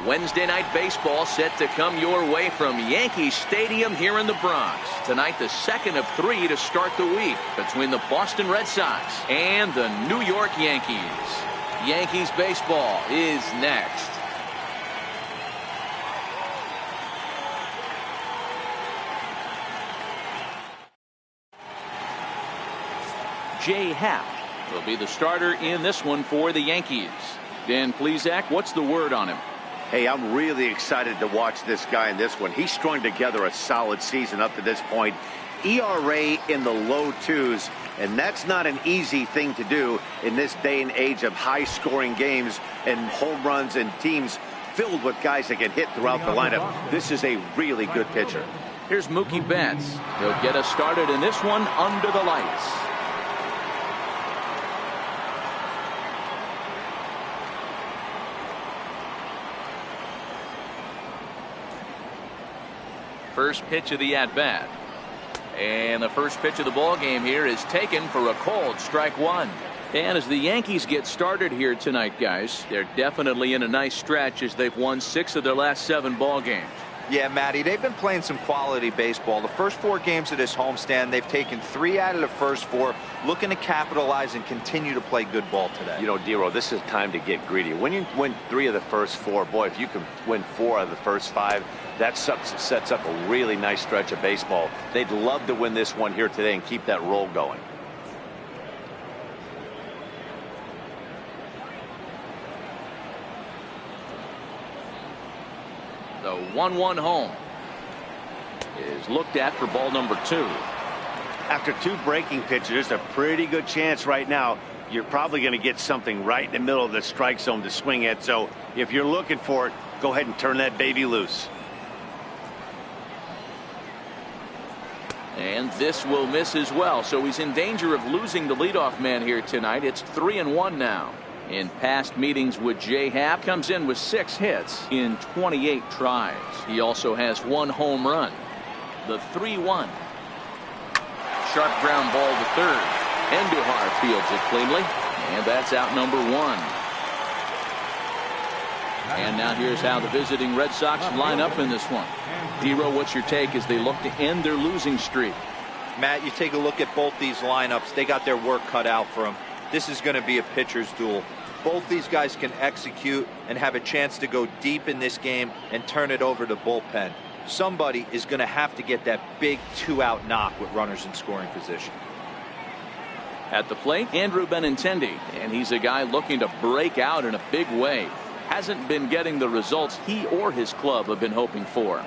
Wednesday night baseball set to come your way from Yankee Stadium here in the Bronx. Tonight, the second of 3 to start the week between the Boston Red Sox and the New York Yankees. Yankees baseball is next. Happ will be the starter in this one for the Yankees. Dan Plesac, what's the word on him? Hey, I'm really excited to watch this guy in this one. He's strung together a solid season up to this point. ERA in the low 2s, and that's not an easy thing to do in this day and age of high-scoring games and home runs and teams filled with guys that can hit throughout the lineup. This is a really good pitcher. Here's Mookie Betts. He'll get us started in this one under the lights. First pitch of the at-bat. And the first pitch of the ball game here is taken for a called strike one. And as the Yankees get started here tonight, guys, they're definitely in a nice stretch as they've won 6 of their last 7 ball games. Yeah, Matty, they've been playing some quality baseball. The first 4 games of this homestand, they've taken 3 out of the first 4, looking to capitalize and continue to play good ball today. You know, Dero, this is time to get greedy. When you win 3 of the first 4, boy, if you can win 4 out of the first 5, that sets up a really nice stretch of baseball. They'd love to win this one here today and keep that roll going. The 1-1 home is looked at for ball number 2. After 2 breaking pitches, there's a pretty good chance right now you're probably going to get something right in the middle of the strike zone to swing at. So if you're looking for it, go ahead and turn that baby loose. And this will miss as well. So he's in danger of losing the leadoff man here tonight. It's 3-1 now. In past meetings with Happ, comes in with 6 hits in 28 tries. He also has 1 home run. The 3-1. Sharp ground ball to third. Endujar fields it cleanly. And that's out number 1. And now here's how the visiting Red Sox line up in this one. Dero, what's your take as they look to end their losing streak? Matt, you take a look at both these lineups. They got their work cut out for them. This is going to be a pitcher's duel. Both these guys can execute and have a chance to go deep in this game and turn it over to bullpen. Somebody is going to have to get that big 2-out knock with runners in scoring position. At the plate, Andrew Benintendi, and he's a guy looking to break out in a big way. Hasn't been getting the results he or his club have been hoping for.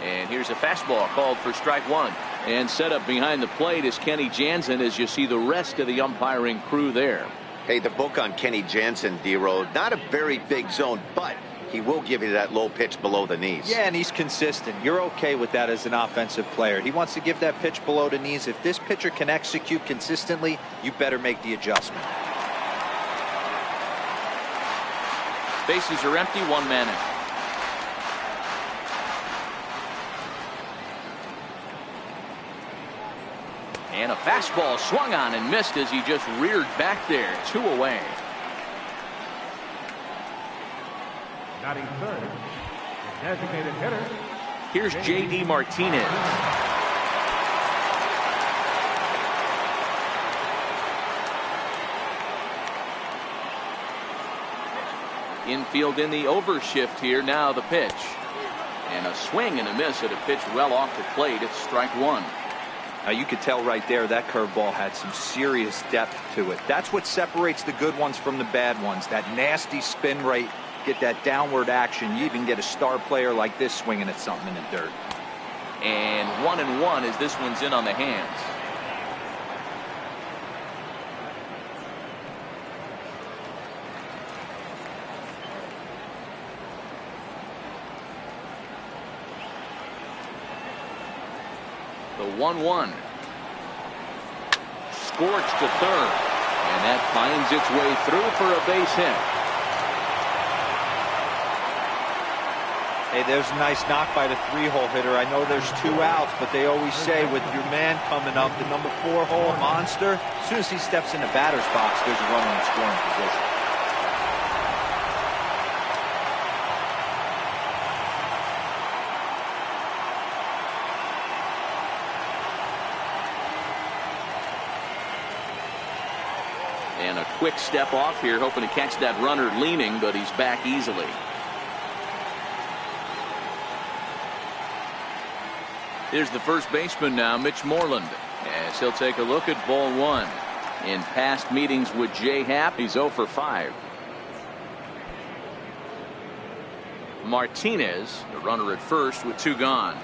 And here's a fastball called for strike 1. And set up behind the plate is Kenny Jansen as you see the rest of the umpiring crew there. Hey, the book on Kenny Jansen, Dero, not a very big zone, but he will give you that low pitch below the knees. Yeah, and he's consistent. You're okay with that as an offensive player. He wants to give that pitch below the knees. If this pitcher can execute consistently, you better make the adjustment. Bases are empty, 1 man out. And a fastball swung on and missed as he just reared back there. 2 away. Batting third, designated hitter. Here's J.D. Martinez. Infield in the overshift here. Now the pitch. And a swing and a miss at a pitch well off the plate. It's strike 1. Now you could tell right there that curveball had some serious depth to it. That's what separates the good ones from the bad ones. That nasty spin rate, get that downward action. You even get a star player like this swinging at something in the dirt. And 1-1 as this one's in on the hands. The 1-1. Scorched to third. And that finds its way through for a base hit. Hey, there's a nice knock by the 3-hole hitter. I know there's 2 outs, but they always say with your man coming up, the number 4-hole monster, as soon as he steps in the batter's box, there's a runner in scoring position. And a quick step off here, hoping to catch that runner leaning, but he's back easily. Here's the first baseman now, Mitch Moreland, as he'll take a look at ball one. In past meetings with Jay Happ, he's 0 for 5. Martinez, the runner at first with 2 gone.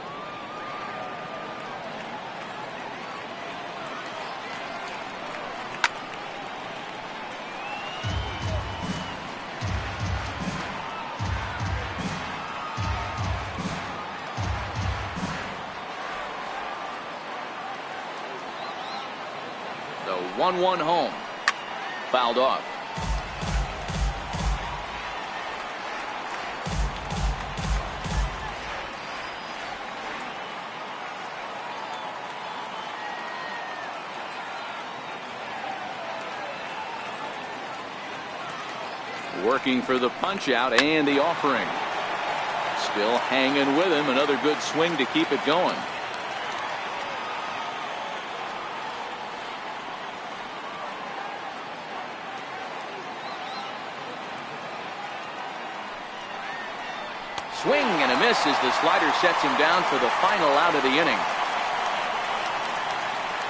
The 1-1 home. Fouled off. Working for the punch out and the offering. Still hanging with him. Another good swing to keep it going. Swing and a miss as the slider sets him down for the final out of the inning.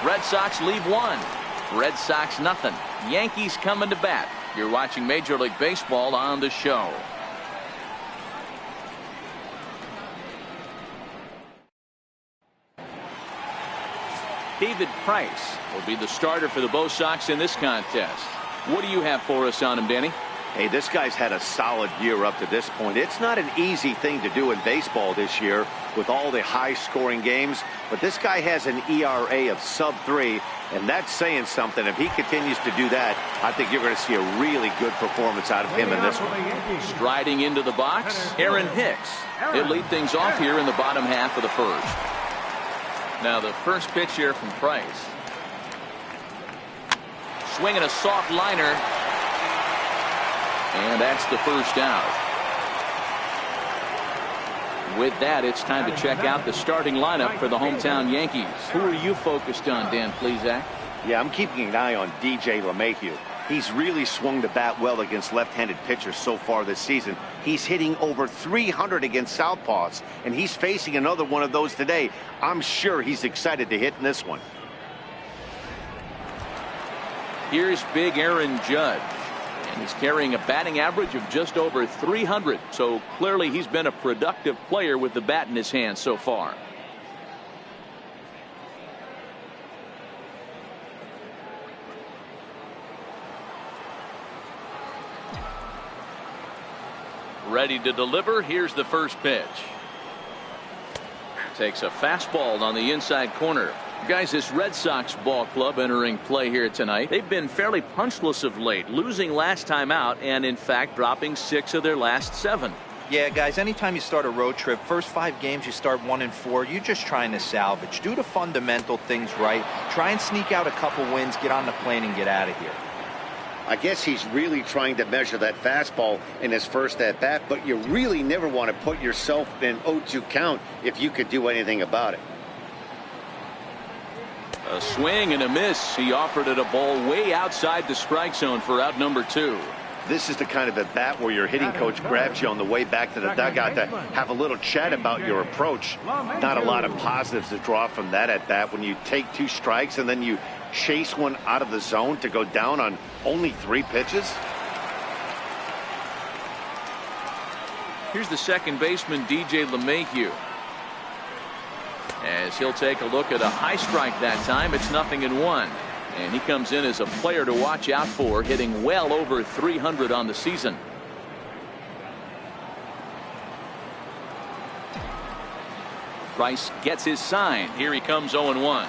Red Sox lead 1. Red Sox nothing. Yankees coming to bat. You're watching Major League Baseball on the show. David Price will be the starter for the Bo Sox in this contest. What do you have for us on him, Danny? Hey, this guy's had a solid year up to this point. It's not an easy thing to do in baseball this year with all the high-scoring games, but this guy has an ERA of sub-3, and that's saying something. If he continues to do that, I think you're going to see a really good performance out of him in this one. Striding into the box, Aaron Hicks. He'll lead things off here in the bottom half of the first. Now the first pitch here from Price. Swinging a soft liner. And that's the first out. With that, it's time to check out the starting lineup for the hometown Yankees. Who are you focused on, Dan Plesac? Yeah, I'm keeping an eye on DJ LeMahieu. He's really swung the bat well against left-handed pitchers so far this season. He's hitting over 300 against southpaws, and he's facing another one of those today. I'm sure he's excited to hit in this one. Here's big Aaron Judge. And he's carrying a batting average of just over 300. So clearly he's been a productive player with the bat in his hand so far. Ready to deliver. Here's the first pitch. Takes a fastball on the inside corner. Guys, this Red Sox ball club entering play here tonight. They've been fairly punchless of late, losing last time out and in fact dropping 6 of their last 7. Yeah, guys, anytime you start a road trip, first 5 games you start 1-4, you're just trying to salvage. Do the fundamental things right. Try and sneak out a couple wins, get on the plane and get out of here. I guess he's really trying to measure that fastball in his first at-bat, but you really never want to put yourself in an 0-2 count if you could do anything about it. A swing and a miss. He offered it a ball way outside the strike zone for out number 2. This is the kind of at bat where your hitting coach grabs you on the way back to the dugout to have a little chat about your approach. Not a lot of positives to draw from that at bat when you take 2 strikes and then you chase one out of the zone to go down on only 3 pitches. Here's the second baseman, DJ LeMahieu. As he'll take a look at a high strike that time. It's 0-1. And he comes in as a player to watch out for, hitting well over 300 on the season. Price gets his sign. Here he comes 0-1.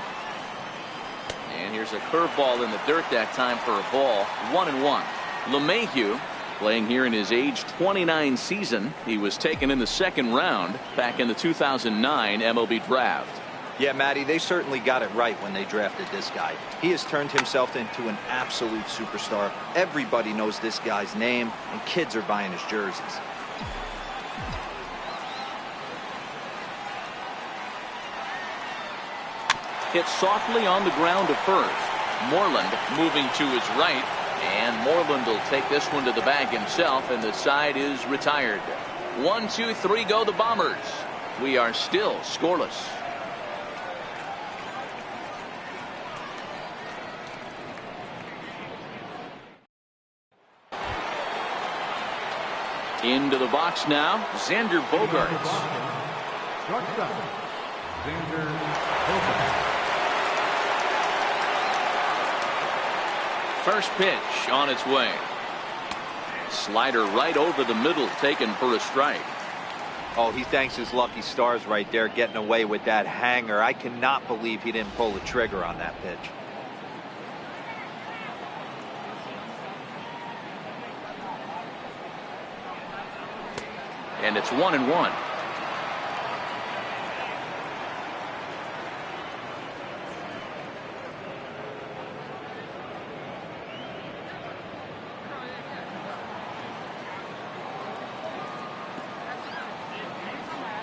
And here's a curveball in the dirt that time for a ball. 1-1. LeMahieu playing here in his age 29 season. He was taken in the 2nd round back in the 2009 MLB draft. Yeah, Matty, they certainly got it right when they drafted this guy. He has turned himself into an absolute superstar. Everybody knows this guy's name, and kids are buying his jerseys. Hit softly on the ground to first. Moreland moving to his right. And Moreland will take this one to the bag himself, and the side is retired. 1, 2, 3 go the Bombers. We are still scoreless. Into the box now, Xander Bogaerts. Shortstop, Xander Bogaerts. First pitch on its way. Slider right over the middle, taken for a strike. Oh, he thanks his lucky stars right there, getting away with that hanger. I cannot believe he didn't pull the trigger on that pitch. And it's 1-1.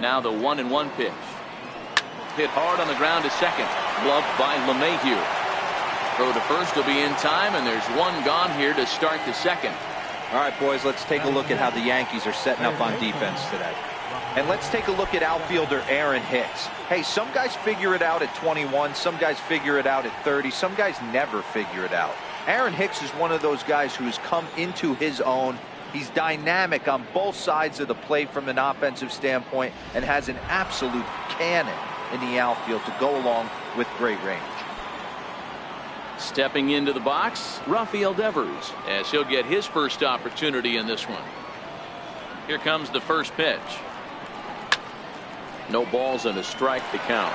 Now the 1-1 pitch. Hit hard on the ground to second. Gloved by LeMahieu. Throw to first will be in time, and there's one gone here to start the second. All right, boys, let's take a look at how the Yankees are setting up on defense today. And let's take a look at outfielder Aaron Hicks. Hey, some guys figure it out at 21. Some guys figure it out at 30. Some guys never figure it out. Aaron Hicks is one of those guys who has come into his own. He's dynamic on both sides of the plate from an offensive standpoint and has an absolute cannon in the outfield to go along with great range. Stepping into the box, Rafael Devers, as he'll get his first opportunity in this one. Here comes the first pitch. No balls and a strike to count.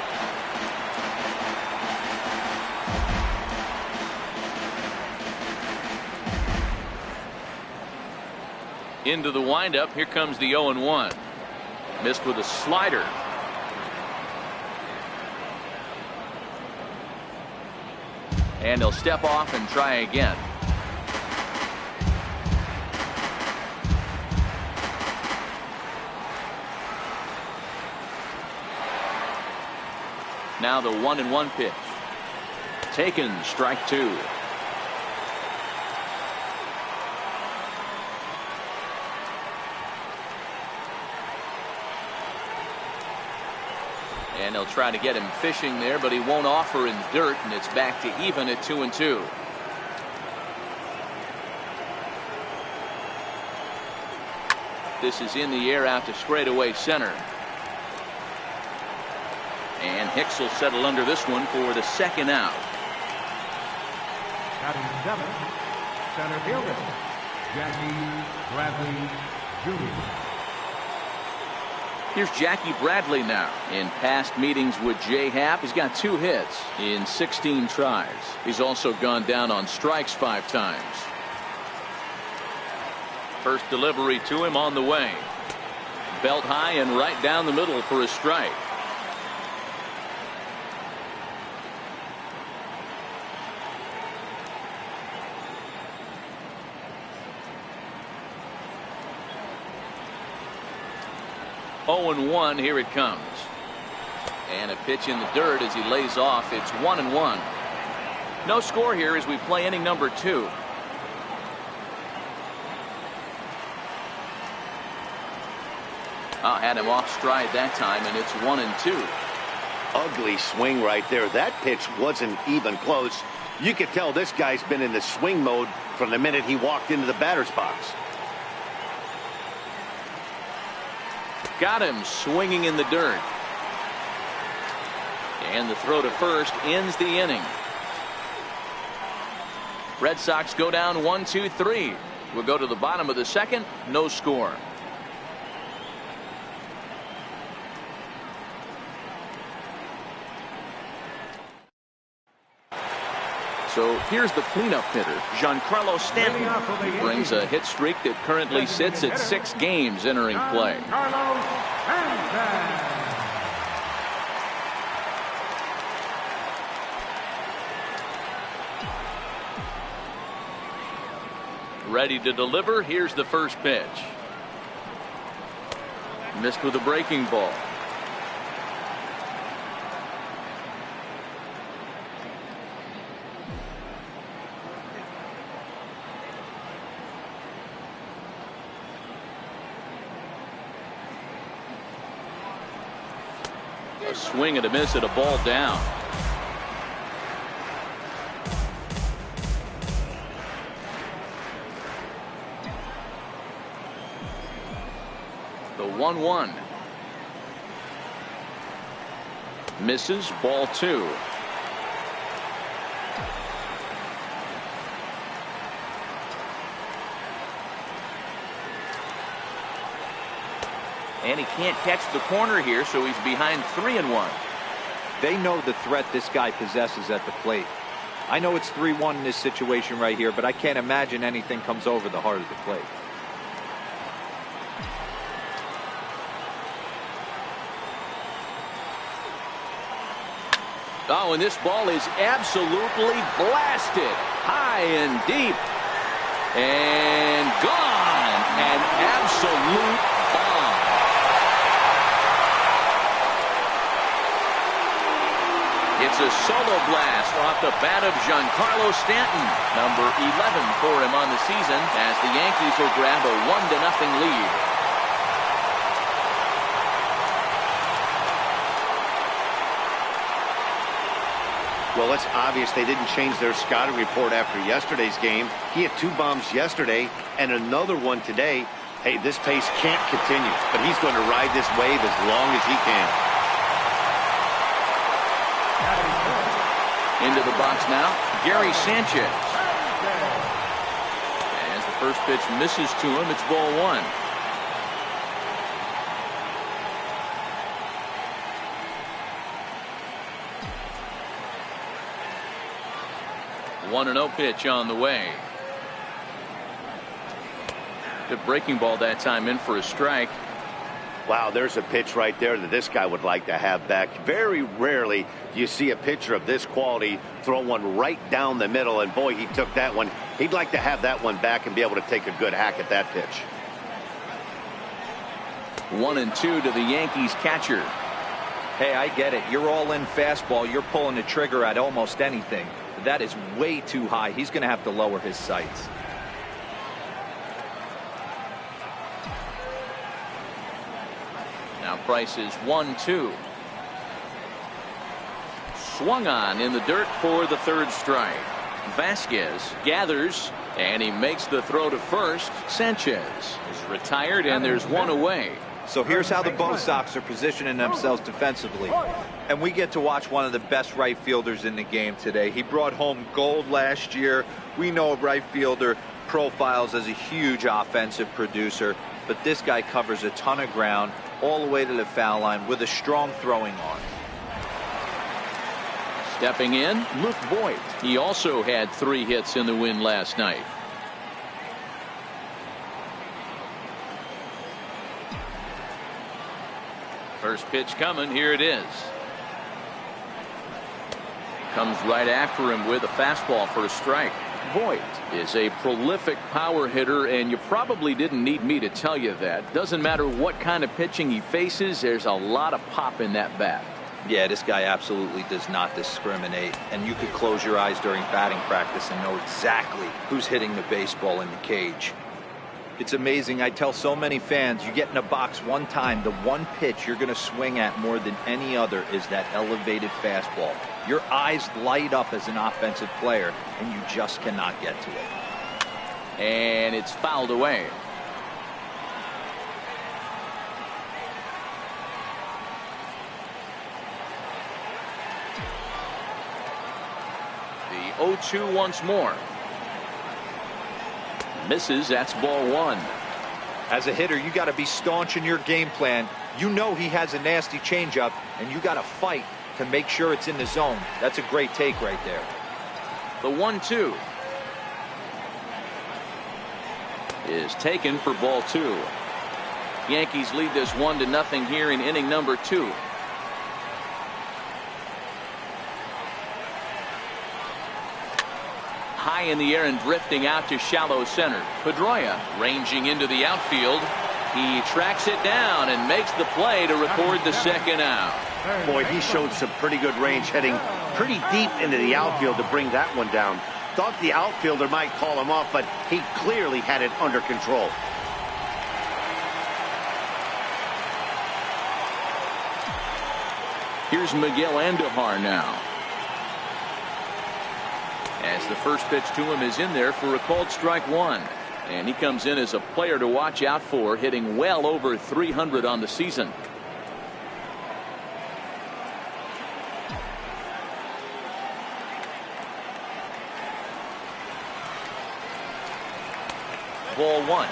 Into the windup. Here comes the 0-1. Missed with a slider. And he'll step off and try again. Now the 1-1 pitch. Taken, strike two. And he'll try to get him fishing there, but he won't offer in dirt, and it's back to even at 2-2. This is in the air out to straightaway center. And Hicks will settle under this one for the second out. Batting seventh, center fielder, Jackie Bradley Jr. Here's Jackie Bradley now. In past meetings with Jay Happ, he's got 2 hits in 16 tries. He's also gone down on strikes 5 times. First delivery to him on the way. Belt high and right down the middle for a strike. (0-1). Here it comes. And a pitch in the dirt as he lays off. It's 1-1. No score here as we play inning number 2. Had him off stride that time, and it's 1-2. Ugly swing right there. That pitch wasn't even close. You could tell this guy's been in the swing mode from the minute he walked into the batter's box. Got him swinging in the dirt. And the throw to first ends the inning. Red Sox go down 1-2-3. We'll go to the bottom of the second. No score. So here's the cleanup hitter, Giancarlo Stanton. He brings a hit streak that currently sits at 6 games entering play. Ready to deliver. Here's the first pitch. Missed with a breaking ball. A swing and a miss at a ball down. The 1-1. Misses, ball 2. And he can't catch the corner here, so he's behind 3-1. They know the threat this guy possesses at the plate. I know it's 3-1 in this situation right here, but I can't imagine anything comes over the heart of the plate. Oh, and this ball is absolutely blasted. High and deep. And gone. An absolute bomb. It's a solo blast off the bat of Giancarlo Stanton. Number 11 for him on the season as the Yankees will grab a 1-0 lead. Well, it's obvious they didn't change their scouting report after yesterday's game. He had 2 bombs yesterday and another one today. Hey, this pace can't continue, but he's going to ride this wave as long as he can. Into the box now, Gary Sanchez. As the first pitch misses to him, it's ball 1. 1-0 pitch on the way. Good breaking ball that time, in for a strike. Wow, there's a pitch right there that this guy would like to have back. Very rarely do you see a pitcher of this quality throw one right down the middle, and boy, he took that one. He'd like to have that one back and be able to take a good hack at that pitch. 1-2 to the Yankees catcher. Hey, I get it. You're all in fastball. You're pulling the trigger at almost anything. That is way too high. He's going to have to lower his sights. Now Price is 1-2. Swung on in the dirt for the 3rd strike. Vasquez gathers, and he makes the throw to first. Sanchez is retired, and there's one away. So here's how the Bo Sox are positioning themselves defensively. And we get to watch one of the best right fielders in the game today. He brought home gold last year. We know a right fielder profiles as a huge offensive producer, but this guy covers a ton of ground all the way to the foul line with a strong throwing arm. Stepping in, Luke Voigt. He also had 3 hits in the win last night. First pitch coming. Here it is. Comes right after him with a fastball for a strike. Voigt is a prolific power hitter, and you probably didn't need me to tell you that. Doesn't matter what kind of pitching he faces, there's a lot of pop in that bat. Yeah, this guy absolutely does not discriminate, and you could close your eyes during batting practice and know exactly who's hitting the baseball in the cage. It's amazing. I tell so many fans, you get in a box one time, the one pitch you're going to swing at more than any other is that elevated fastball. Your eyes light up as an offensive player, and you just cannot get to it. And it's fouled away. The 0-2 once more. Misses. That's ball 1. As a hitter, you got to be staunch in your game plan. You know he has a nasty changeup, and you got to fight to make sure it's in the zone. That's a great take right there. The 1-2 is taken for ball 2. Yankees lead this 1-0 here in inning number 2. High in the air and drifting out to shallow center. Pedroia ranging into the outfield. He tracks it down and makes the play to record the second out. Boy, he showed some pretty good range, heading pretty deep into the outfield to bring that one down. Thought the outfielder might call him off, but he clearly had it under control. Here's Miguel Andujar now. As the first pitch to him is in there for a called strike one. And he comes in as a player to watch out for, hitting well over 300 on the season. Ball one.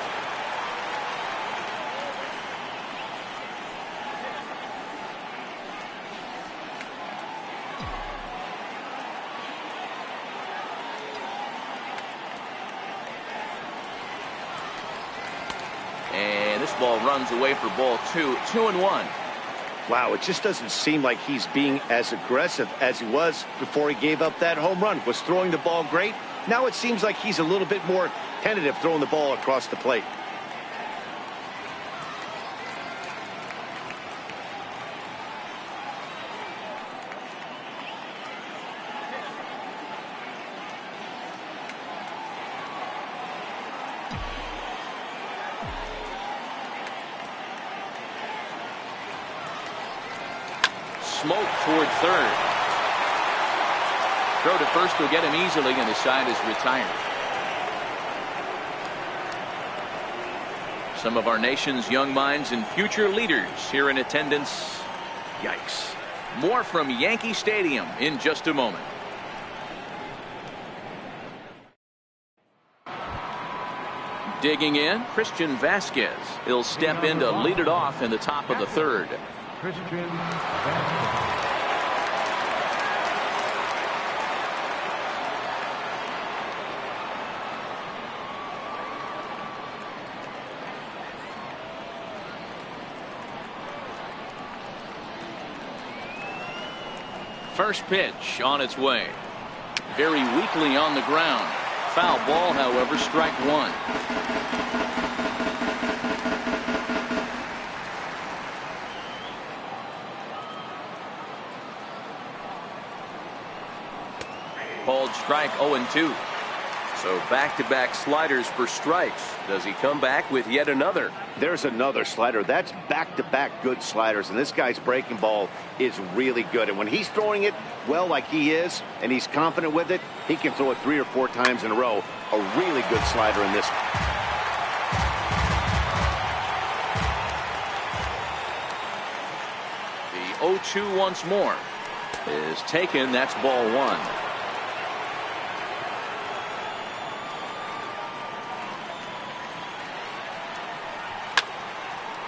And this ball runs away for ball two. 2-1. Wow, it just doesn't seem like he's being as aggressive as he was before he gave up that home run. Was throwing the ball great. Now it seems like he's a little bit more tentative throwing the ball across the plate. Smoke toward third. Throw to first will get him easily, and his side is retired. Some of our nation's young minds and future leaders here in attendance. Yikes. More from Yankee Stadium in just a moment. Digging in, Christian Vasquez. He'll step in to lead it off in the top of the third. Christian Vasquez. First pitch on its way. Very weakly on the ground. Foul ball, however, strike one. Called strike 0-2. So back-to-back sliders for strikes. Does he come back with yet another? There's another slider. That's back-to-back good sliders, and this guy's breaking ball is really good. And when he's throwing it well like he is, and he's confident with it, he can throw it 3 or 4 times in a row. A really good slider in this. The 0-2 once more is taken. That's ball one.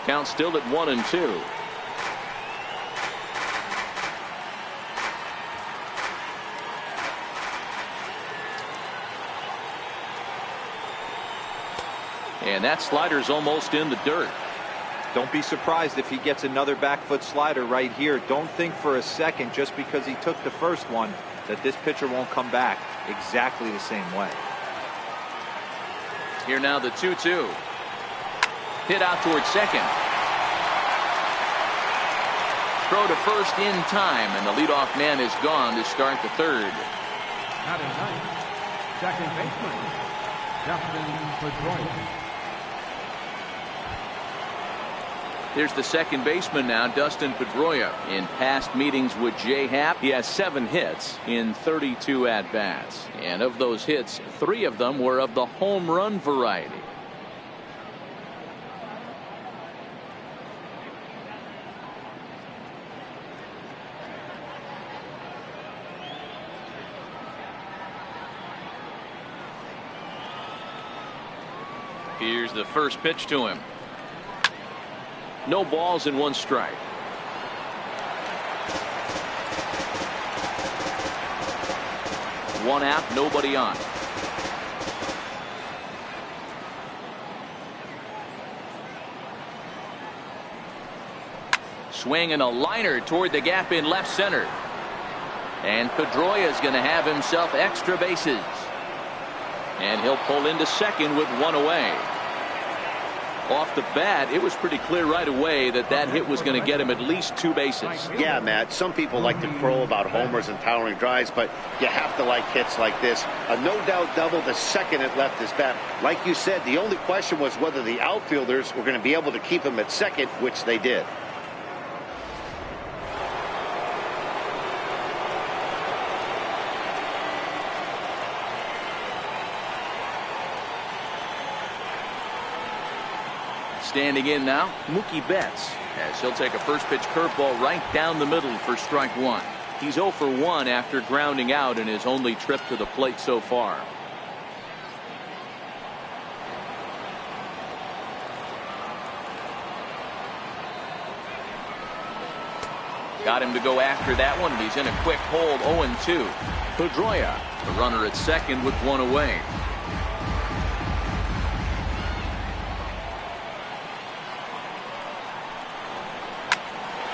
Count still at 1-2. And that slider's almost in the dirt. Don't be surprised if he gets another back foot slider right here. Don't think for a second, just because he took the first one, that this pitcher won't come back exactly the same way. Here now the 2-2. Hit out towards second. Throw to first in time, and the leadoff man is gone to start the third. Out in ninth, second baseman, Dustin Pedroia. There's the second baseman now, Dustin Pedroia. In past meetings with Jay Happ, he has 7 hits in 32 at-bats. And of those hits, 3 of them were of the home run variety. Here's the first pitch to him. No balls and 1 strike. One out, nobody on. Swing and a liner toward the gap in left center. And Pedroia is going to have himself extra bases. And he'll pull into second with 1 away. Off the bat, it was pretty clear right away that that hit was going to get him at least 2 bases. Yeah, Matt, some people like to crow about homers and towering drives, but you have to like hits like this. A no-doubt double the second it left his bat. Like you said, the only question was whether the outfielders were going to be able to keep him at second, which they did. Standing in now, Mookie Betts, as he'll take a first pitch curveball right down the middle for strike one. He's 0 for 1 after grounding out in his only trip to the plate so far. Got him to go after that one, and he's in a quick hold. 0-2. Pedroia, the runner at second with one away.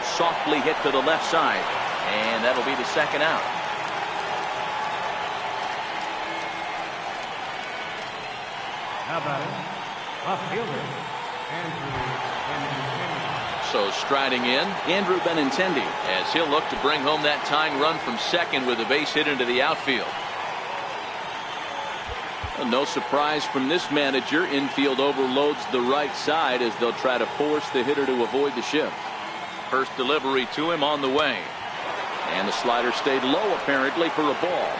Softly hit to the left side, and that'll be the second out. How about it? Left fielder, Andrew Benintendi. So striding in, Andrew Benintendi, as he'll look to bring home that tying run from second with a base hit into the outfield. Well, no surprise from this manager. Infield overloads the right side as they'll try to force the hitter to avoid the shift. First delivery to him on the way. And the slider stayed low apparently for a ball.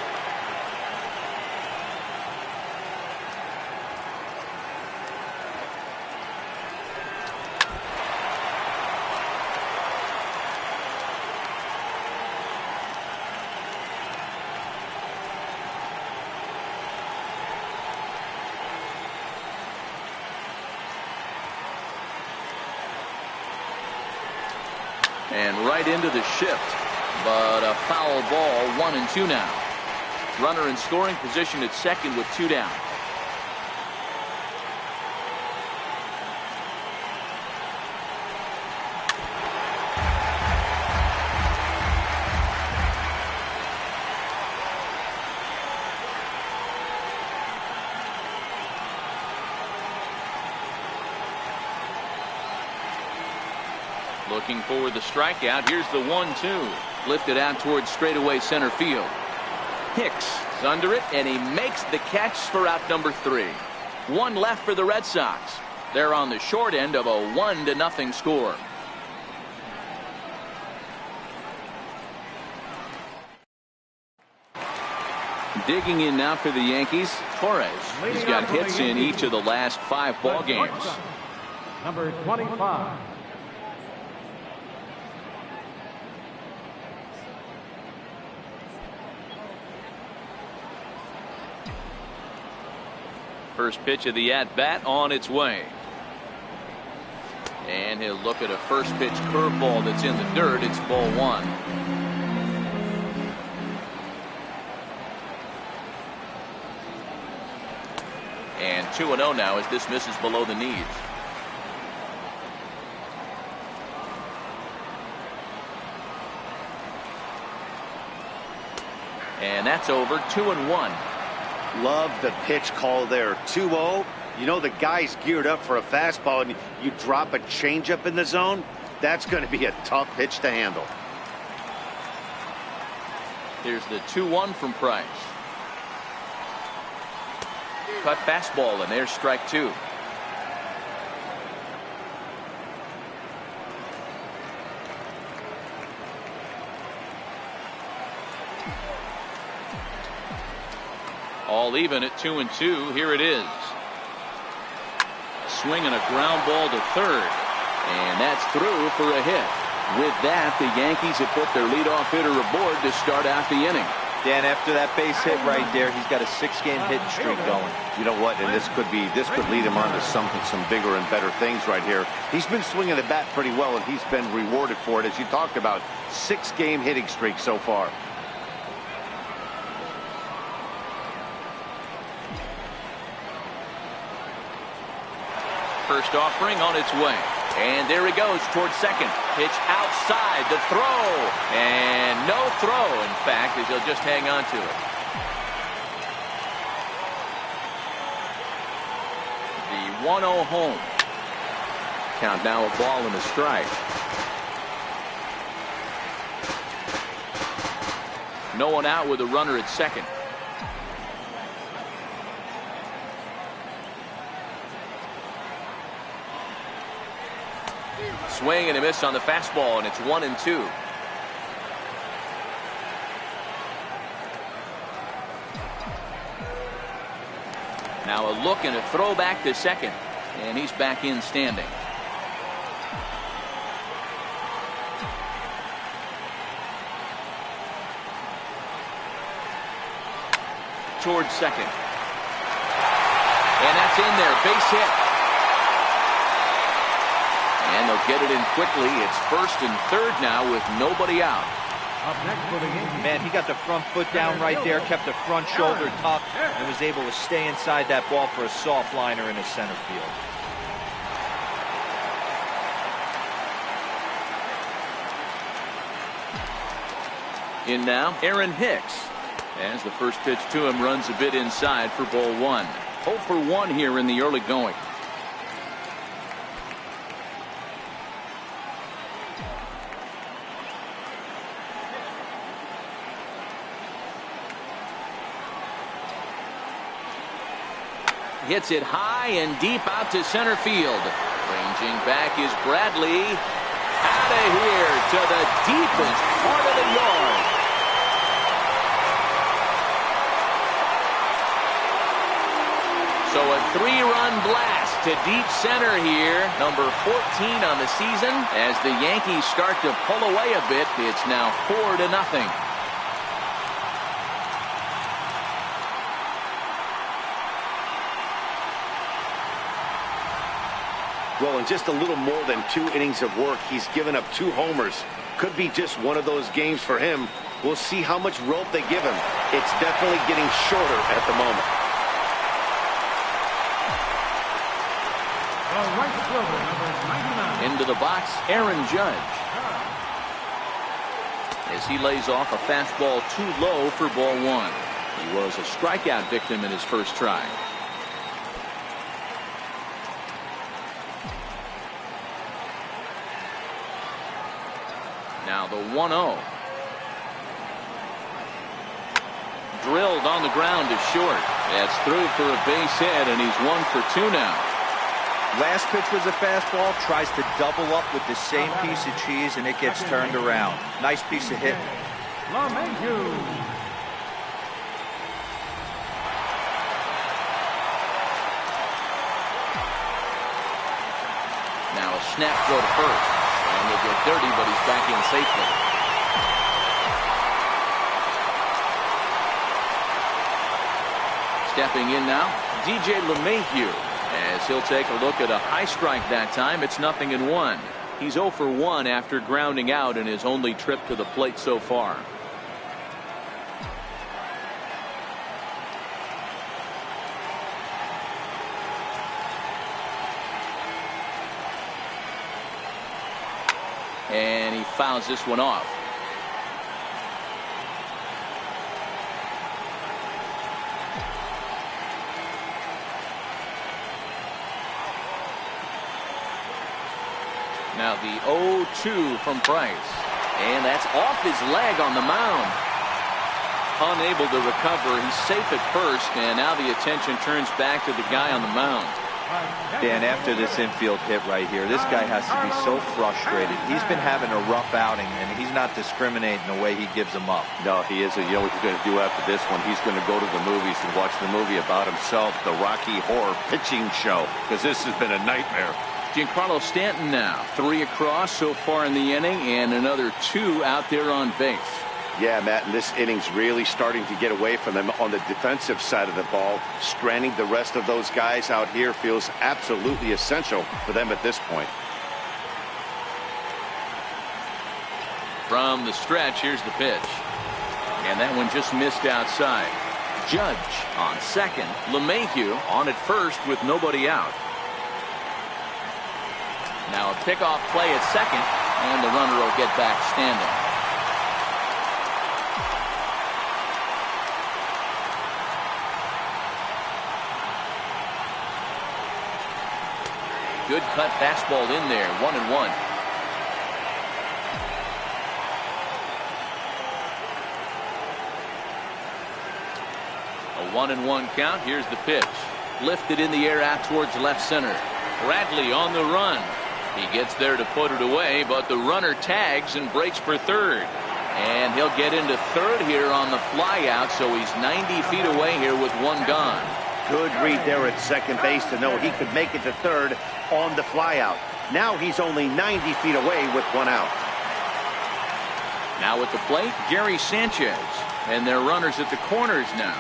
And right into the shift, but a foul ball. 1-2 now. Runner in scoring position at second with 2 down. Looking for the strikeout. Here's the 1-2. Lifted out towards straightaway center field. Hicks is under it, and he makes the catch for out number 3. 1 left for the Red Sox. They're on the short end of a 1-0 score. Digging in now for the Yankees, Torres. He's got hits in each of the last 5 ball games. Number 25. First pitch of the at-bat on its way. And he'll look at a first pitch curveball that's in the dirt. It's ball 1. And 2-0 now as this misses below the knees. And that's over. 2-1. Love the pitch call there. 2-0. You know the guy's geared up for a fastball, and you drop a changeup in the zone. That's going to be a tough pitch to handle. Here's the 2-1 from Price. Cut fastball, and there's strike 2. All even at 2-2. Here it is. Swing and a ground ball to third. And that's through for a hit. With that, the Yankees have put their leadoff hitter aboard to start out the inning. Dan, after that base hit right there, he's got a 6-game hit streak going. You know what? And this could lead him on to some bigger and better things right here. He's been swinging the bat pretty well, and he's been rewarded for it, as you talked about. 6-game hitting streak so far. First offering on its way. And there he goes towards second. Pitch outside, the throw. And no throw, in fact, as he'll just hang on to it. The 1-0 home. Count now a ball and a strike. No one out with a runner at second. Swing and a miss on the fastball, and it's 1-2. Now a look and a throw back to second, and he's back in standing. towards second. And that's in there. Base hit. And they'll get it in quickly. It's first and third now with nobody out. Up next for the Yankees. Man, he got the front foot down right there, kept the front shoulder tucked, and was able to stay inside that ball for a soft liner in the center field. In now, Aaron Hicks. As the first pitch to him runs a bit inside for ball one. 0 for 1 here in the early going. Hits it high and deep out to center field. Ranging back is Bradley. Out of here to the deepest part of the yard. So a 3-run blast to deep center here. Number 14 on the season. As the Yankees start to pull away a bit, it's now 4-0. Well, in just a little more than 2 innings of work, he's given up 2 homers. Could be just one of those games for him. We'll see how much rope they give him. It's definitely getting shorter at the moment. Right fielder, number 99. Into the box, Aaron Judge. As he lays off a fastball too low for ball one. He was a strikeout victim in his first try. Now the 1-0. Drilled on the ground to short. That's through for a base hit, and he's 1 for 2 now. Last pitch was a fastball, tries to double up with the same piece of cheese, and it gets turned around. Nice piece of hit. Now a snap throw to first. And he'll get dirty, but he's back in safely. Stepping in now, DJ LeMahieu. As he'll take a look at a high strike that time. It's 0-1. He's 0 for 1 after grounding out in his only trip to the plate so far. And he fouls this one off. Now the 0-2 from Price. And that's off his leg on the mound. Unable to recover. He's safe at first. And now the attention turns back to the guy on the mound. Dan, after this infield hit right here, this guy has to be so frustrated. He's been having a rough outing, and he's not discriminating the way he gives them up. No, he isn't. You know what he's going to do after this one? He's going to go to the movies and watch the movie about himself, the Rocky Horror Pitching Show, because this has been a nightmare. Giancarlo Stanton now. 3 across so far in the inning, and another 2 out there on base. Yeah, Matt, and this inning's really starting to get away from them on the defensive side of the ball. Stranding the rest of those guys out here feels absolutely essential for them at this point. From the stretch, here's the pitch. And that one just missed outside. Judge on second. LeMahieu on at first with nobody out. Now a pickoff play at second, and the runner will get back standing. Good cut fastball in there. 1-1. A 1-1 count. Here's the pitch. Lifted in the air out towards left center. Bradley on the run. He gets there to put it away, but the runner tags and breaks for third. And he'll get into third here on the fly out, so he's 90 feet away here with 1 gone. Good read there at second base to know he could make it to third on the flyout. Now he's only 90 feet away with 1 out. Now at the plate, Gary Sanchez. And their runners at the corners now.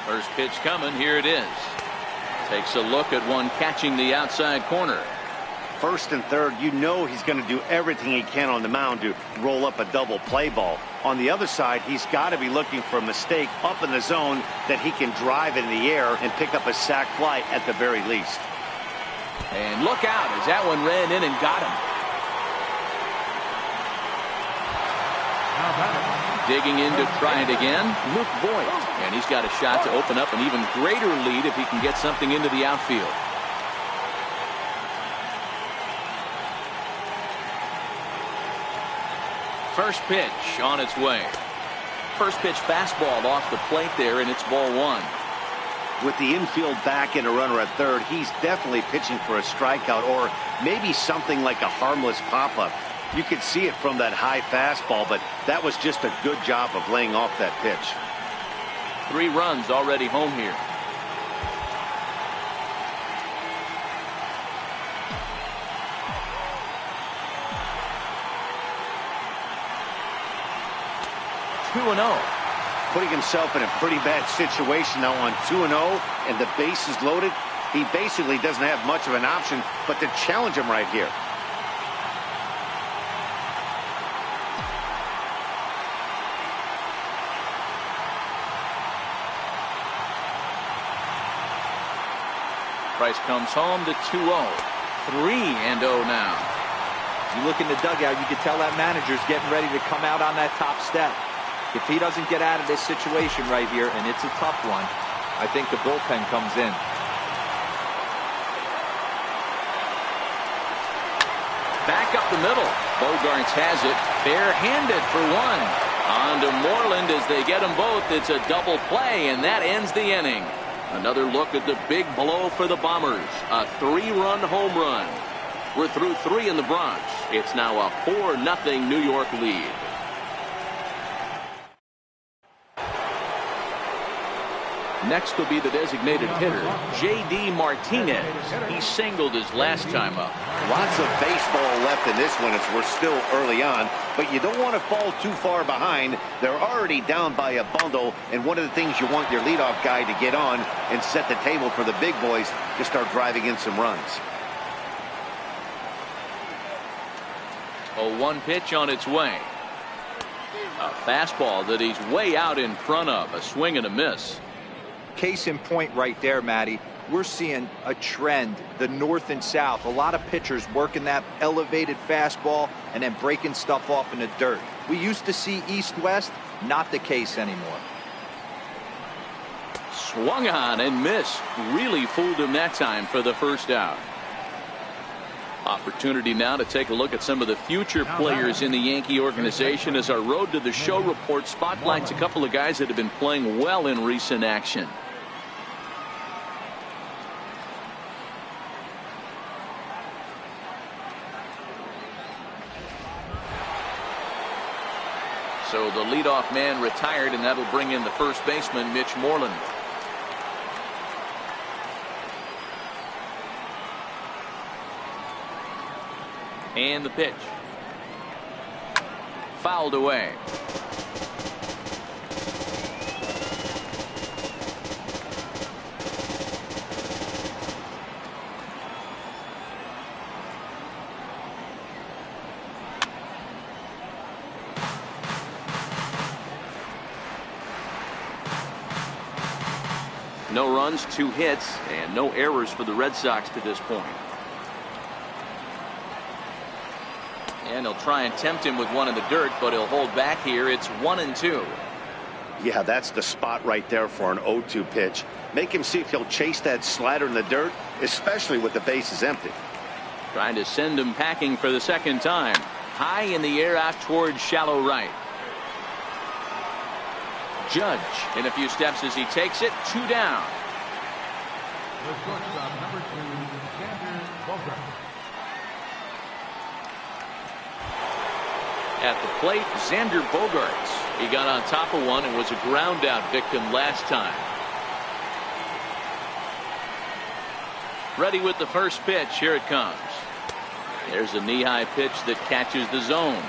First pitch coming. Here it is. Takes a look at one catching the outside corner. First and third, you know he's going to do everything he can on the mound to roll up a double play ball. On the other side, he's got to be looking for a mistake up in the zone that he can drive in the air and pick up a sac fly at the very least. And look out as that one ran in and got him. Digging in to try it again, Luke Voigt. And he's got a shot to open up an even greater lead if he can get something into the outfield. First pitch on its way. First pitch fastball off the plate there, and it's ball one. With the infield back and a runner at third, he's definitely pitching for a strikeout or maybe something like a harmless pop-up. You could see it from that high fastball, but that was just a good job of laying off that pitch. 3 runs already home here. Putting himself in a pretty bad situation now on 2-0 and the bases loaded. He basically doesn't have much of an option but to challenge him right here. Price comes home to 2-0. 3-0 now. You look in the dugout, you can tell that manager's getting ready to come out on that top step. If he doesn't get out of this situation right here, and it's a tough one, I think the bullpen comes in. Back up the middle. Bogaerts has it. Bare-handed for one. On to Moreland as they get them both. It's a double play, and that ends the inning. Another look at the big blow for the Bombers. A 3-run home run. We're through 3 in the Bronx. It's now a 4-0 New York lead. Next will be the designated hitter, J.D. Martinez. He singled his last time up. Lots of baseball left in this one as we're still early on, but you don't want to fall too far behind. They're already down by a bundle, and one of the things you want your leadoff guy to get on and set the table for the big boys to start driving in some runs. A 1 pitch on its way. A fastball that he's way out in front of. A swing and a miss. Case in point right there, Matty. We're seeing a trend, the north and south. A lot of pitchers working that elevated fastball and then breaking stuff off in the dirt. We used to see east-west, not the case anymore. Swung on and missed. Really fooled him that time for the first out. Opportunity now to take a look at some of the future players in the Yankee organization as our Road to the Show report spotlights a couple of guys that have been playing well in recent action. So the leadoff man retired, and that'll bring in the first baseman, Mitch Moreland. And the pitch. Fouled away. No runs, 2 hits, and no errors for the Red Sox to this point. And they'll try and tempt him with one in the dirt, but he'll hold back here. It's 1-2. Yeah, that's the spot right there for an 0-2 pitch. Make him see if he'll chase that slider in the dirt, especially with the bases empty. Trying to send him packing for the second time. High in the air out towards shallow right. Judge in a few steps as he takes it. 2 down. The shortstop, number 2, Xander Bogaerts. At the plate, Xander Bogaerts. He got on top of one and was a ground out victim last time. Ready with the first pitch. Here it comes. There's a knee-high pitch that catches the zone.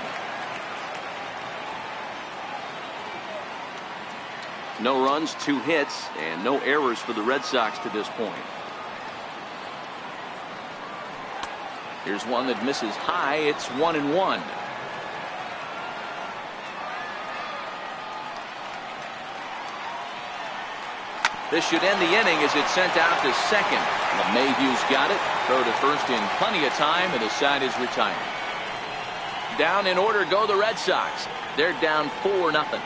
No runs, 2 hits, and no errors for the Red Sox to this point. Here's one that misses high. It's 1-1. This should end the inning as it's sent out to second. Mayhew's got it. Throw to first in plenty of time, and the side is retired. Down in order go the Red Sox. They're down 4-0.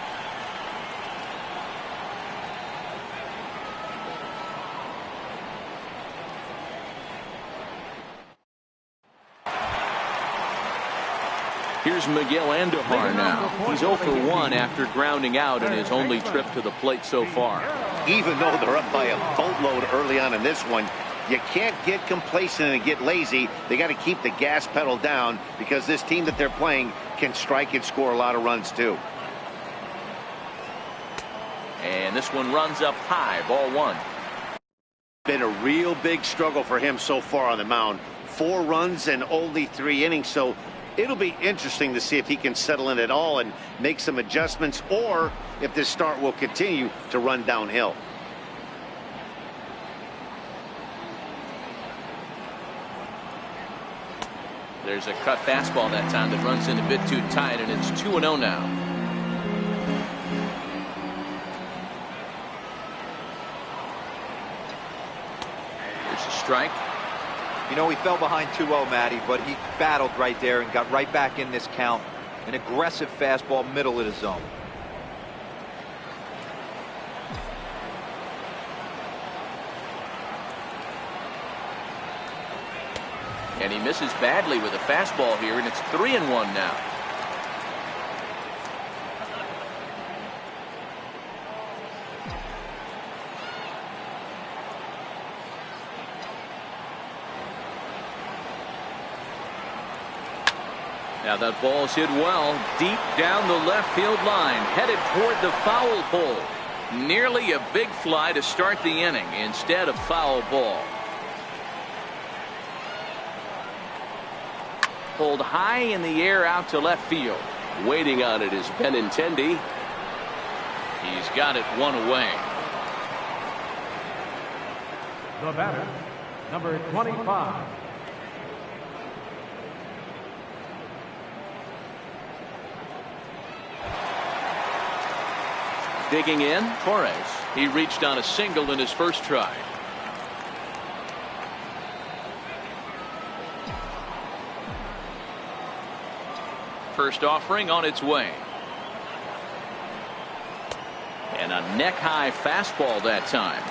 Here's Miguel Andujar now. He's 0 for 1 after grounding out in his only trip to the plate so far. Even though they're up by a boatload early on in this one, you can't get complacent and get lazy. They got to keep the gas pedal down because this team that they're playing can strike and score a lot of runs too. And this one runs up high. Ball 1. Been a real big struggle for him so far on the mound. 4 runs and only 3 innings, so it'll be interesting to see if he can settle in at all and make some adjustments, or if this start will continue to run downhill. There's a cut fastball that time that runs in a bit too tight, and it's 2-0 now. Here's a strike. You know, he fell behind 2-0, Matty, but he battled right there and got right back in this count. An aggressive fastball, middle of the zone. And he misses badly with a fastball here, and it's 3-1 now. Now that ball's hit well deep down the left field line, headed toward the foul pole. Nearly a big fly to start the inning instead of foul ball. Pulled high in the air out to left field. Waiting on it is Benintendi. He's got it 1 away. The batter, number 25. Digging in, Torres. He reached on a single in his first try. First offering on its way. And a neck-high fastball that time.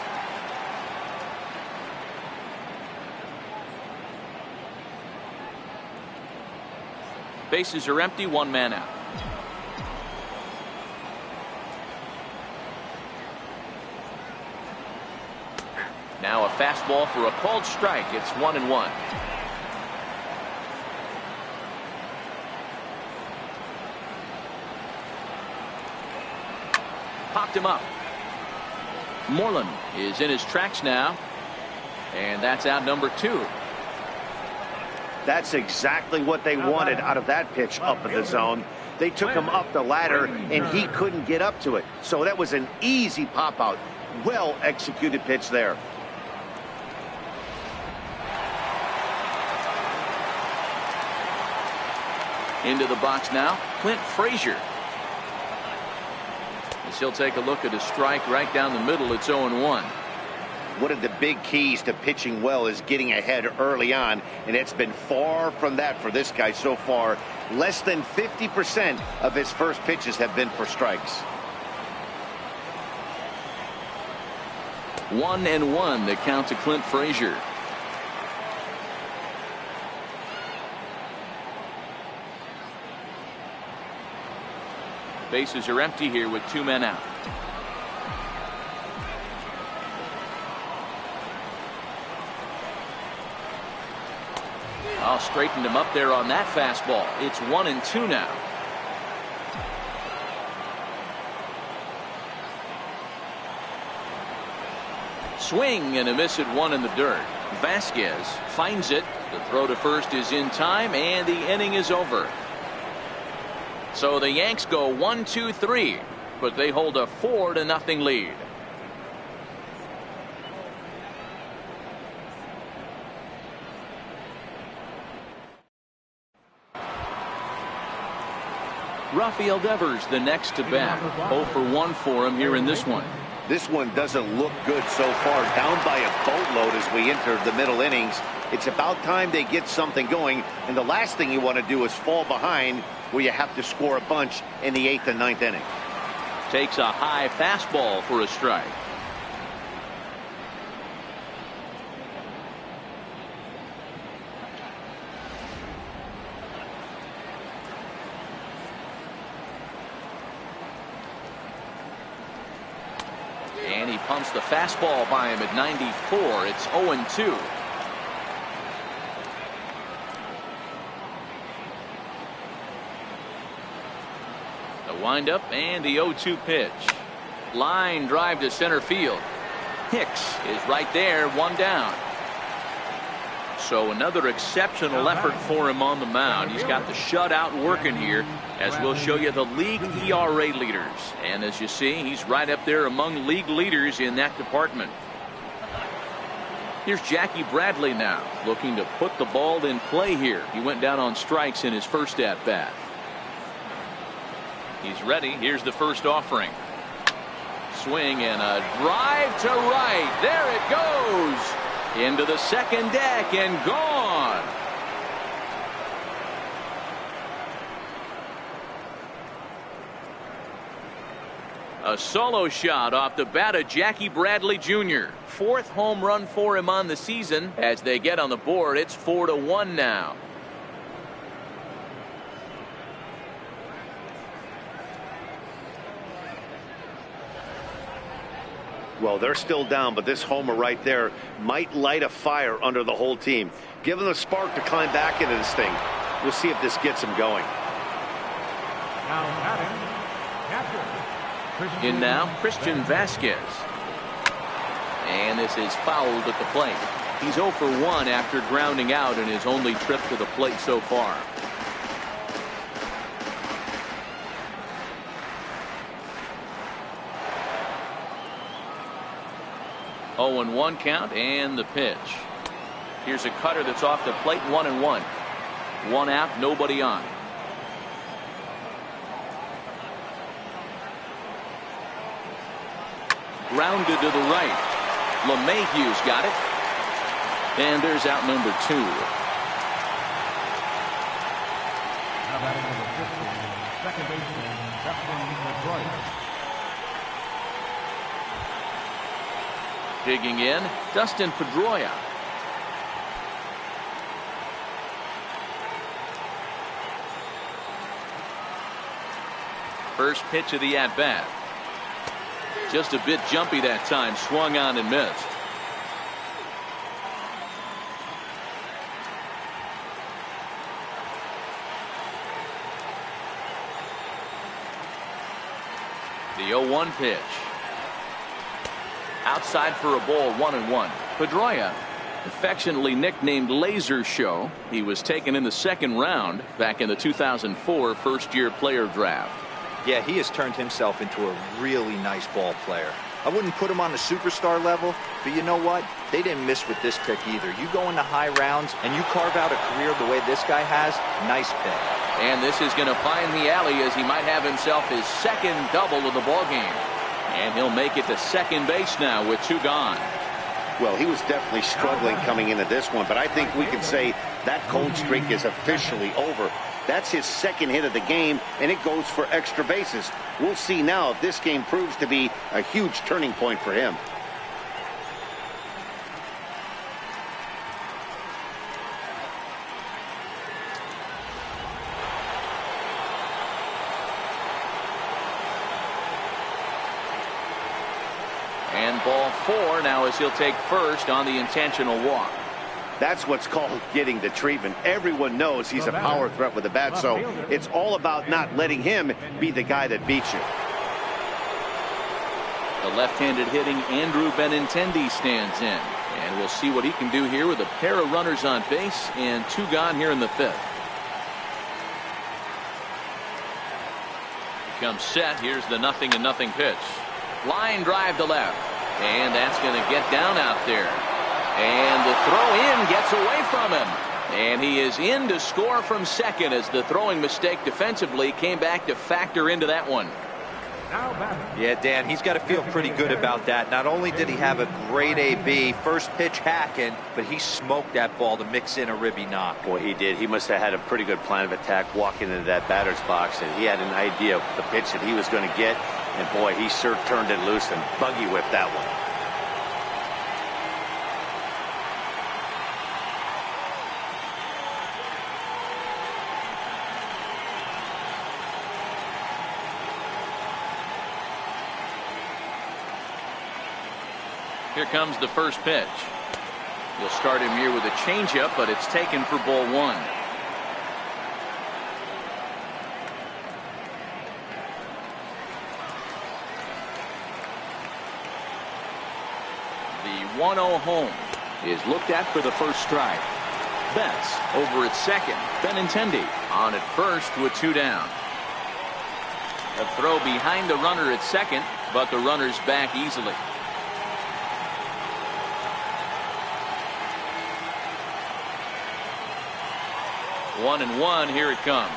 Bases are empty, 1 man out. Now a fastball for a called strike. It's 1-1. Popped him up. Moreland is in his tracks now, and that's out number 2. That's exactly what they wanted out of that pitch up in the zone. They took him up the ladder, and he couldn't get up to it. So that was an easy pop out. Well executed pitch there. Into the box now, Clint Frazier. As he'll take a look at a strike right down the middle. It's 0-1. One of the big keys to pitching well is getting ahead early on, and it's been far from that for this guy so far. Less than 50% of his first pitches have been for strikes. 1-1 the count to Clint Frazier. Bases are empty here with 2 men out. I'll straighten him up there on that fastball. It's 1-2 now. Swing and a miss at 1 in the dirt. Vasquez finds it. The throw to first is in time, and the inning is over. So the Yanks go 1-2-3. but they hold a 4-0 lead. Rafael Devers the next to bat. 0 for 1 for him here in this one. This one doesn't look good so far. Down by a boatload as we enter the middle innings. It's about time they get something going, and the last thing you want to do is fall behind where you have to score a bunch in the 8th and 9th inning. Takes a high fastball for a strike. And he pumps the fastball by him at 94. It's 0-2. The windup and the 0-2 pitch. Line drive to center field. Hicks is right there, one down. So another exceptional effort for him on the mound. He's got the shutout working here, as we'll show you the league ERA leaders. And as you see, he's right up there among league leaders in that department. Here's Jackie Bradley now, looking to put the ball in play here. He went down on strikes in his first at bat. He's ready. Here's the first offering. Swing and a drive to right. There it goes. Into the second deck and gone. A solo shot off the bat of Jackie Bradley Jr. 4th home run for him on the season. As they get on the board, it's 4-1 now. Well, they're still down, but this homer right there might light a fire under the whole team. Give them a spark to climb back into this thing. We'll see if this gets them going. In now, Christian Vasquez. And this is fouled at the plate. He's 0 for 1 after grounding out in his only trip to the plate so far. Oh, 0-1 count and the pitch. Here's a cutter that's off the plate. 1-1. 1 out, nobody on. Grounded to the right. LeMahieu's got it. And there's out number 2. Now batting number 15, second baseman, Dustin Pedroia. Digging in, Dustin Pedroia. First pitch of the at-bat. Just a bit jumpy that time. Swung on and missed. The 0-1 pitch. Outside for a ball. 1-1. Pedroia, affectionately nicknamed Laser Show. He was taken in the 2nd round back in the 2004 first-year player draft. Yeah, he has turned himself into a really nice ball player. I wouldn't put him on the superstar level, but you know what? They didn't miss with this pick either. You go into high rounds and you carve out a career the way this guy has. Nice pick. And this is going to find the alley as he might have himself his 2nd double of the ball game. And he'll make it to second base now with 2 gone. Well, he was definitely struggling coming into this one, but I think we can say that cold streak is officially over. That's his 2nd hit of the game, and it goes for extra bases. We'll see now if this game proves to be a huge turning point for him. And ball 4 now as he'll take first on the intentional walk. That's what's called getting the treatment. Everyone knows he's a power threat with the bat, so it's all about not letting him be the guy that beats you. The left-handed hitting Andrew Benintendi stands in, and we'll see what he can do here with a pair of runners on base and 2 gone here in the 5th. comes set. Here's the 0-0 pitch. Line drive to left. And that's going to get down out there. And the throw in gets away from him. And he is in to score from second as the throwing mistake defensively came back to factor into that one. Yeah, Dan, he's got to feel pretty good about that. Not only did he have a great AB, first pitch hacking, but he smoked that ball to mix in a ribby knock. Boy, he did. He must have had a pretty good plan of attack walking into that batter's box, and he had an idea of the pitch that he was going to get. And boy, he sure turned it loose and buggy whipped that one. Here comes the first pitch. He'll start him here with a changeup, but it's taken for ball one. The 1-0 home is looked at for the first strike. Betts over at second. Benintendi on at first with two down. A throw behind the runner at second, but the runner's back easily. 1-1. Here it comes.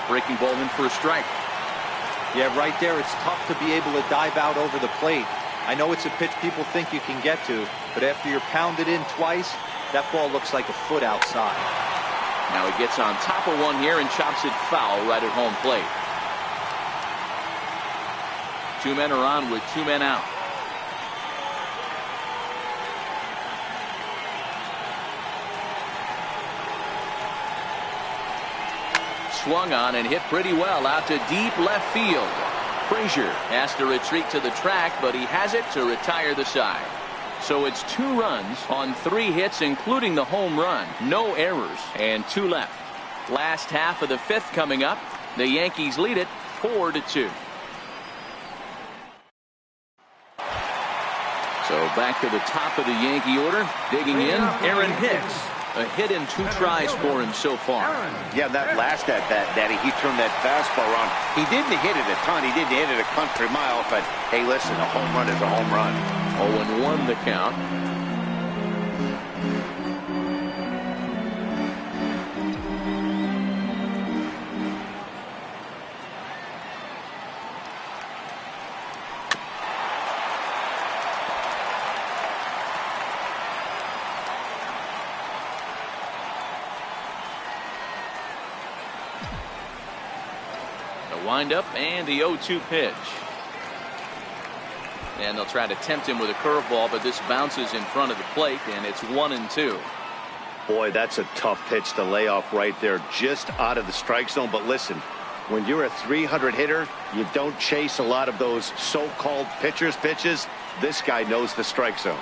Breaking ball in for a strike. Yeah, right there, it's tough to be able to dive out over the plate. I know it's a pitch people think you can get to, but after you're pounded in twice, that ball looks like a foot outside. Now he gets on top of one here and chops it foul right at home plate. Two men are on with two men out. Swung on and hit pretty well out to deep left field. Frazier has to retreat to the track, but he has it to retire the side. So it's 2 runs on 3 hits, including the home run. No errors and 2 left. Last half of the 5th coming up. The Yankees lead it 4-2. So back to the top of the Yankee order. Digging in, Aaron Hicks. A hit in 2 tries for him so far. Yeah, that last at bat, Daddy, he turned that fastball around. He didn't hit it a ton. He didn't hit it a country mile. But, hey, listen, a home run is a home run. 0-1 the count. Windup and the 0-2 pitch. And they'll try to tempt him with a curveball, but this bounces in front of the plate, and it's 1-2. Boy, that's a tough pitch to lay off right there, just out of the strike zone. But listen, when you're a 300 hitter, you don't chase a lot of those so-called pitchers' pitches. This guy knows the strike zone.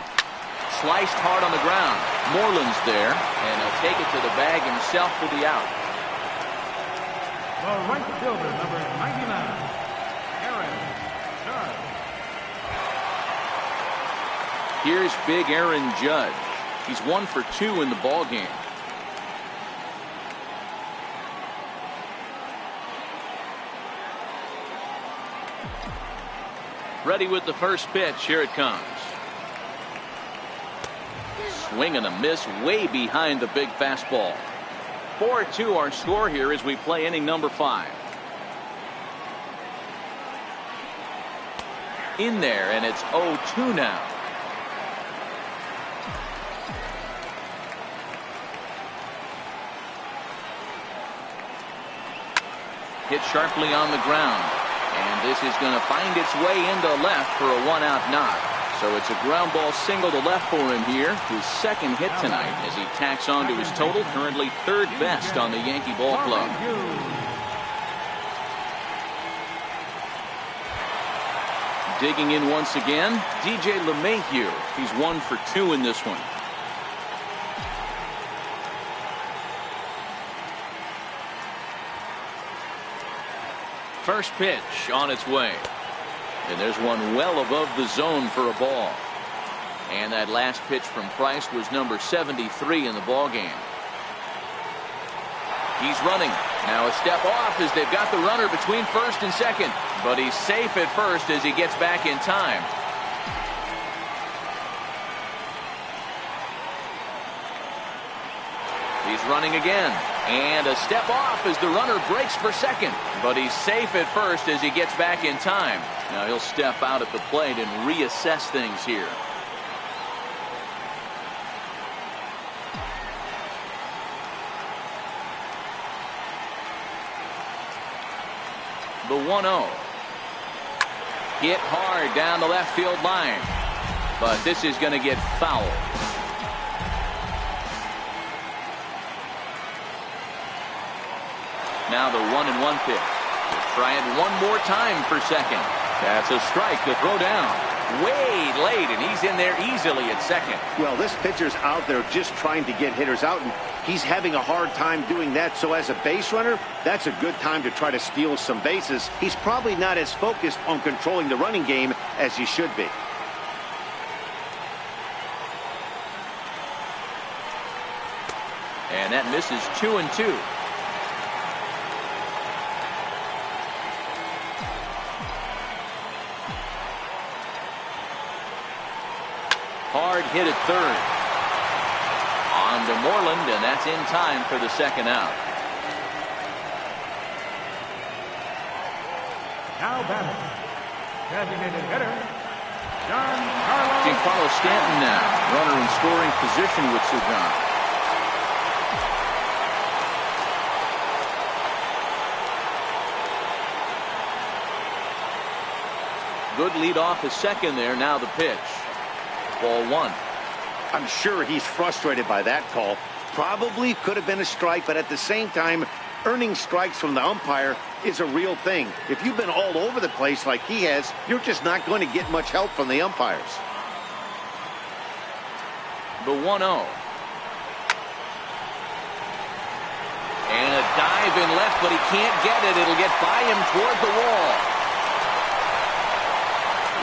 Sliced hard on the ground. Moreland's there, and he'll take it to the bag himself for the out. The right fielder, number 99, Aaron Judge. Here's big Aaron Judge. He's 1 for 2 in the ball game. Ready with the first pitch. Here it comes. Swing and a miss way behind the big fastball. 4-2 our score here as we play inning number 5. In there, and it's 0-2 now. Hit sharply on the ground, and this is going to find its way into left for a 1-out knock. So it's a ground ball single to left for him here, his 2nd hit tonight as he tacks on to his total, currently 3rd best on the Yankee ball club. Digging in once again, DJ LeMahieu. He's 1 for 2 in this one. First pitch on its way. And there's one well above the zone for a ball. And that last pitch from Price was number 73 in the ball game. He's running. Now a step off as they've got the runner between first and second. But he's safe at first as he gets back in time. He's running again. And a step off as the runner breaks for second. But he's safe at first as he gets back in time. Now he'll step out at the plate and reassess things here. The 1-0. Hit hard down the left field line. But this is going to get fouled. Now the 1-1 pitch. We'll try it one more time for second. That's a strike to throw down. Way late, and he's in there easily at second. Well, this pitcher's out there just trying to get hitters out, and he's having a hard time doing that. So as a base runner, that's a good time to try to steal some bases. He's probably not as focused on controlling the running game as he should be. And that misses 2-2. Hard hit at third. On to Moreland, and that's in time for the second out. Now batting, designated hitter, Giancarlo Stanton now. Runner in scoring position with Sugan. Good lead off his second there. Now the pitch. Ball one. I'm sure he's frustrated by that call. Probably could have been a strike, but at the same time, earning strikes from the umpire is a real thing. If you've been all over the place like he has, you're just not going to get much help from the umpires. The 1-0. And a dive in left, but he can't get it. It'll get by him toward the wall.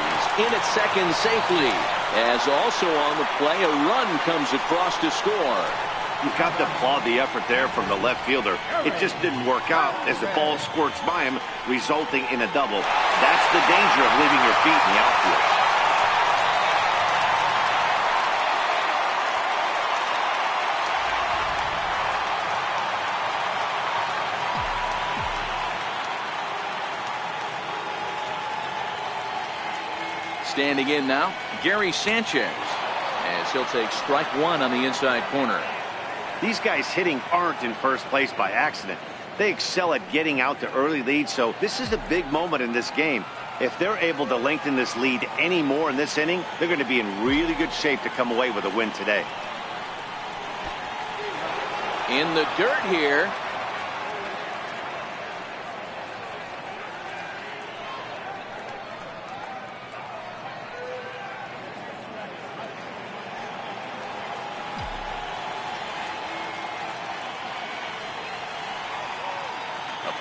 He's in at second safely. As also on the play, a run comes across to score. You've got to applaud the effort there from the left fielder. It just didn't work out as the ball squirts by him, resulting in a double. That's the danger of leaving your feet in the outfield. Standing in now, Gary Sanchez, as he'll take strike one on the inside corner. These guys hitting aren't in first place by accident. They excel at getting out to early leads, so this is a big moment in this game. If they're able to lengthen this lead any more in this inning, they're going to be in really good shape to come away with a win today. In the dirt here.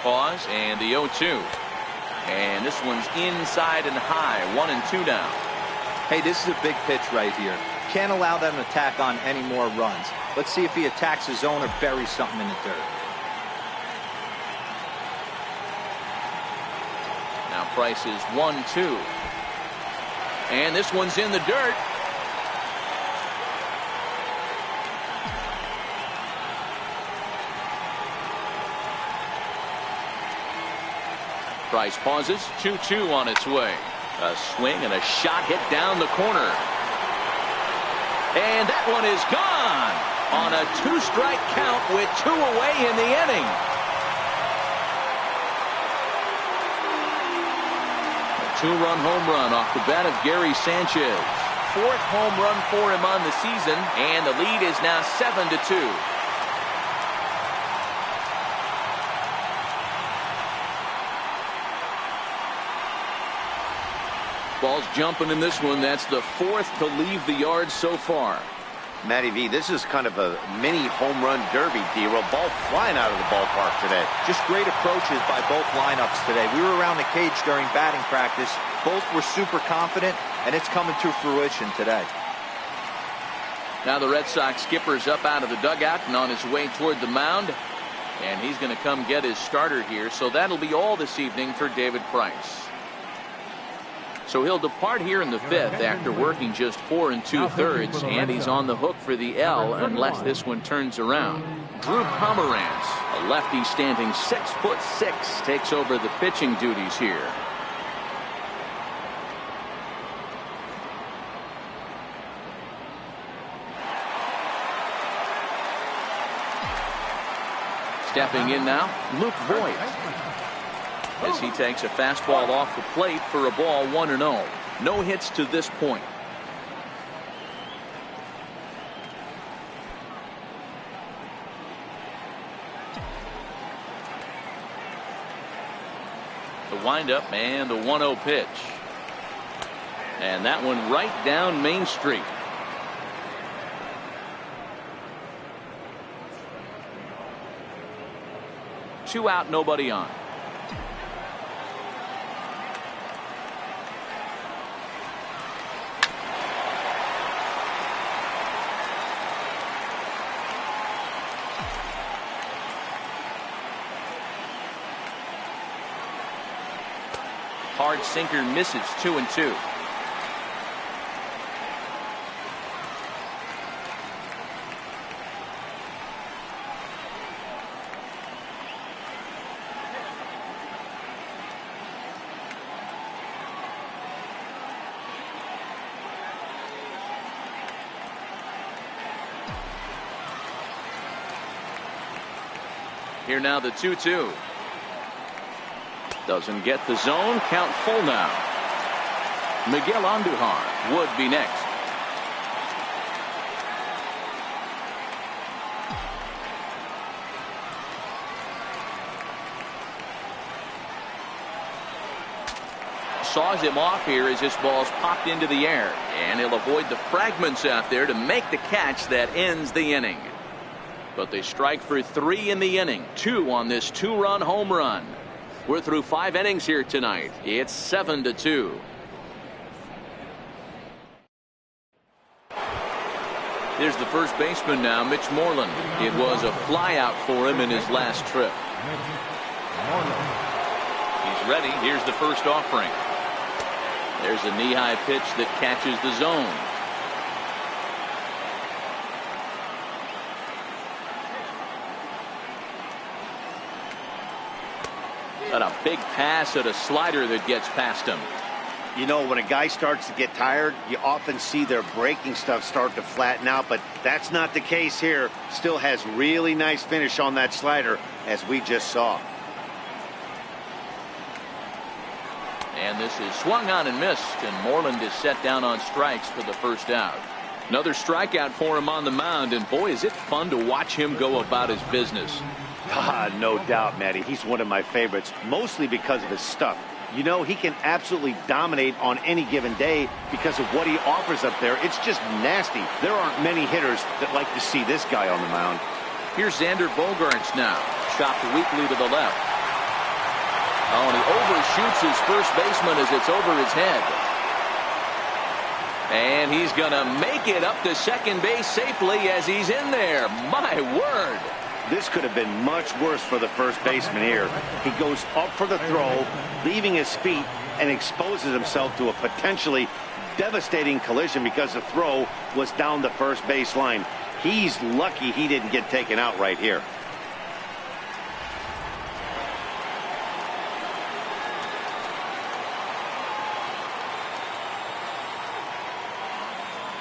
Pause and the 0-2, and this one's inside and high. 1-2 down. Hey, this is a big pitch right here. Can't allow them to tack on any more runs. Let's see if he attacks his zone or buries something in the dirt. Now Price is 1-2, and this one's in the dirt. Price pauses. 2-2 on its way. A swing and a shot hit down the corner. And that one is gone on a two-strike count with 2 away in the inning. A 2-run home run off the bat of Gary Sanchez. 4th home run for him on the season, and the lead is now 7-2. Ball's jumping in this one. That's the 4th to leave the yard so far. Matty V, this is kind of a mini home run derby deal. A ball flying out of the ballpark today. Just great approaches by both lineups today. We were around the cage during batting practice. Both were super confident, and it's coming to fruition today. Now the Red Sox skipper's up out of the dugout and on his way toward the mound. And he's going to come get his starter here, so that'll be all this evening for David Price. So he'll depart here in the fifth after working just 4 2/3, and he's on the hook for the L unless this one turns around. Drew Pomerantz, a lefty standing 6'6", takes over the pitching duties here. Stepping in now, Luke Voigt, as he takes a fastball off the plate for a ball 1-0. No hits to this point. The windup and the 1-0 pitch. And that one right down Main Street. Two out, nobody on. Hard sinker misses, 2-2. Here now the 2-2. Doesn't get the zone. Count full now. Miguel Andujar would be next. Saws him off here as this ball's popped into the air, and he'll avoid the fragments out there to make the catch that ends the inning. But they strike for 3 in the inning, 2 on this 2-run home run. We're through 5 innings here tonight. It's 7-2. Here's the first baseman now, Mitch Moreland. It was a flyout for him in his last trip. He's ready. Here's the first offering. There's a knee-high pitch that catches the zone. And a big pass at a slider that gets past him. You know, when a guy starts to get tired, you often see their breaking stuff start to flatten out, but that's not the case here. Still has really nice finish on that slider, as we just saw. And this is swung on and missed, and Moreland is set down on strikes for the first out. Another strikeout for him on the mound, and boy, is it fun to watch him go about his business. No doubt, Matty. He's one of my favorites, mostly because of his stuff. You know, he can absolutely dominate on any given day because of what he offers up there. It's just nasty. There aren't many hitters that like to see this guy on the mound. Here's Xander Bogaerts now. Chopped weakly to the left. Oh, and he overshoots his first baseman as it's over his head. And he's going to make it up to second base safely as he's in there. My word. This could have been much worse for the first baseman here. He goes up for the throw, leaving his feet, and exposes himself to a potentially devastating collision because the throw was down the first base line. He's lucky he didn't get taken out right here.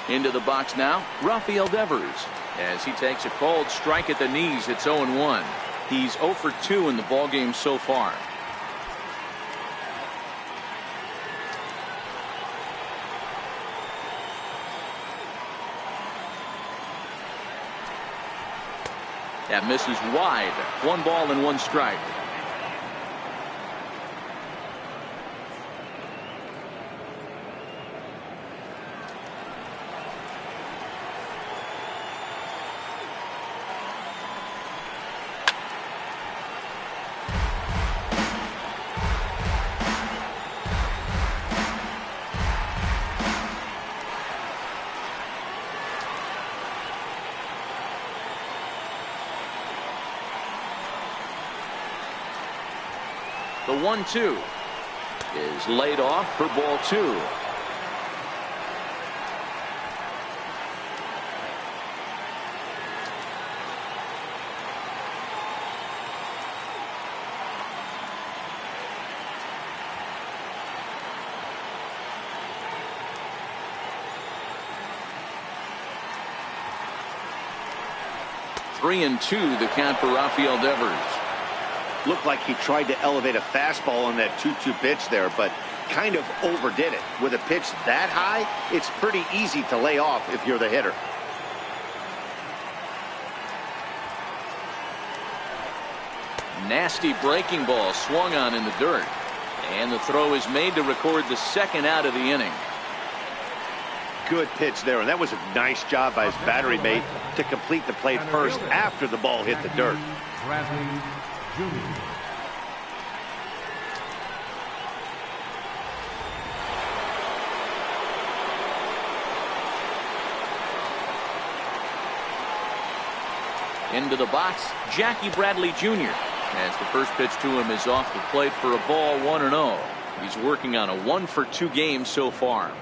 Into the box now, Rafael Devers. As he takes a cold strike at the knees, it's 0-1. He's 0 for 2 in the ballgame so far. That misses wide. 1 ball and 1 strike. The 1-2 is laid off for ball 2. Three and 2 the count for Rafael Devers. Looked like he tried to elevate a fastball on that 2-2 pitch there, but kind of overdid it. With a pitch that high, it's pretty easy to lay off if you're the hitter. Nasty breaking ball swung on in the dirt. And the throw is made to record the second out of the inning. Good pitch there, and that was a nice job by his battery mate to complete the play first after the ball hit the dirt. Bradley Jr. Into the box, Jackie Bradley Jr. As the first pitch to him is off the plate for a ball, 1-0. He's working on a 1-for-2 game so far.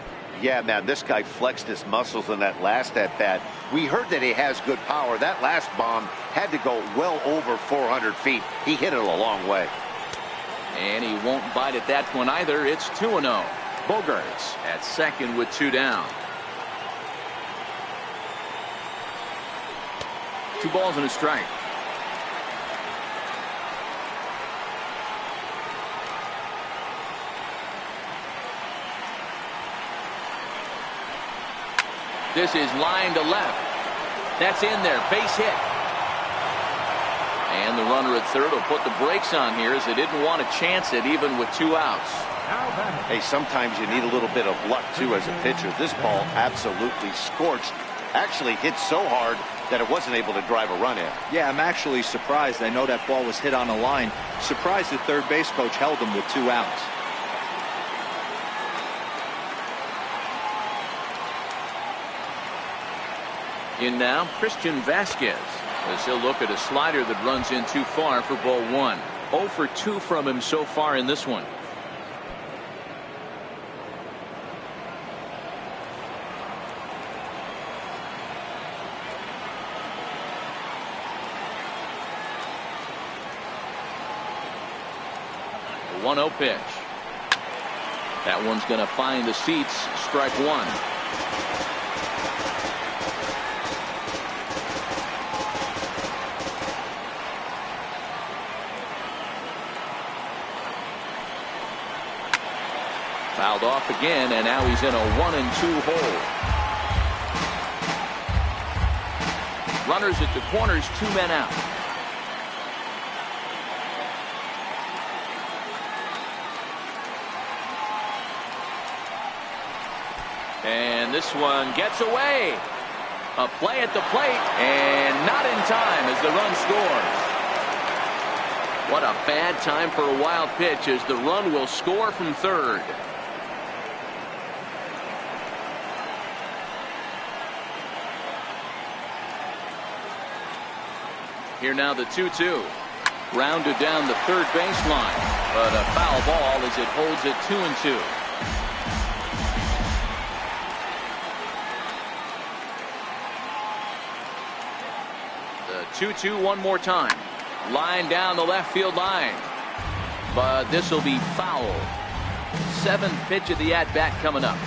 Yeah, man, this guy flexed his muscles in that last at-bat. We heard that he has good power. That last bomb had to go well over 400 feet. He hit it a long way. And he won't bite at that one either. It's 2-0. Bogarts at second with 2 down. 2 balls and a strike. This is line to left. That's in there. Base hit. And the runner at third will put the brakes on here as they didn't want to chance it even with 2 outs. Hey, sometimes you need a little bit of luck too as a pitcher. This ball absolutely scorched. Actually hit so hard that it wasn't able to drive a run in. Yeah, I'm actually surprised. I know that ball was hit on the line. Surprised the third base coach held him with 2 outs. In now, Christian Vasquez, as he'll look at a slider that runs in too far for ball 1. 0 for 2 from him so far in this one. The 1-0 pitch. That one's going to find the seats. Strike 1. Fouled off again, and now he's in a 1-2 hole. Runners at the corners, 2 men out. And this one gets away. A play at the plate, and not in time as the run scores. What a bad time for a wild pitch as the run will score from third. Here now the 2-2. Grounded down the third baseline, but a foul ball as it holds it 2-2. The 2-2 one more time. Line down the left field line, but this will be foul. 7th pitch of the at-bat coming up.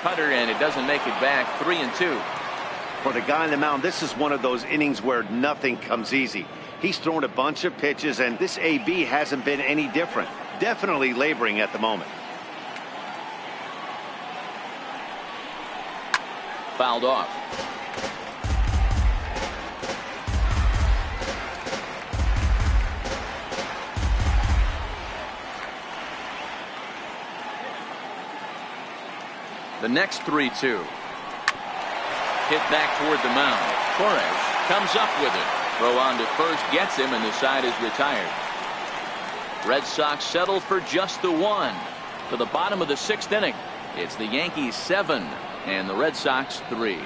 Cutter, and it doesn't make it back. 3-2. For the guy on the mound, this is one of those innings where nothing comes easy. He's thrown a bunch of pitches, and this AB hasn't been any different. Definitely laboring at the moment. Fouled off. The next 3-2. Hit back toward the mound. Torres comes up with it. Throw on to first gets him, and the side is retired. Red Sox settle for just the one. To the bottom of the 6th inning. It's the Yankees 7 and the Red Sox 3.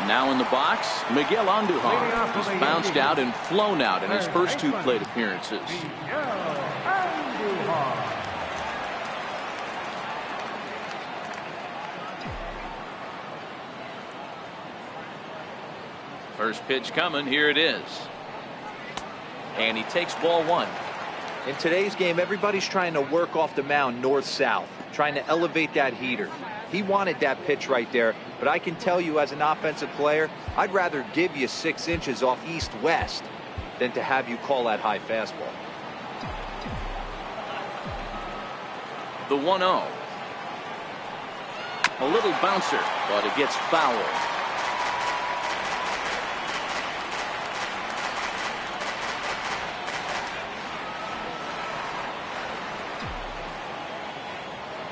Now in the box, Miguel Andujar. He's bounced out and flown out in his first 2 plate appearances. First pitch coming. Here it is. And he takes ball 1. In today's game, everybody's trying to work off the mound north-south, trying to elevate that heater. He wanted that pitch right there, but I can tell you as an offensive player, I'd rather give you 6 inches off east-west than to have you call that high fastball. The 1-0. A little bouncer, but it gets fouled.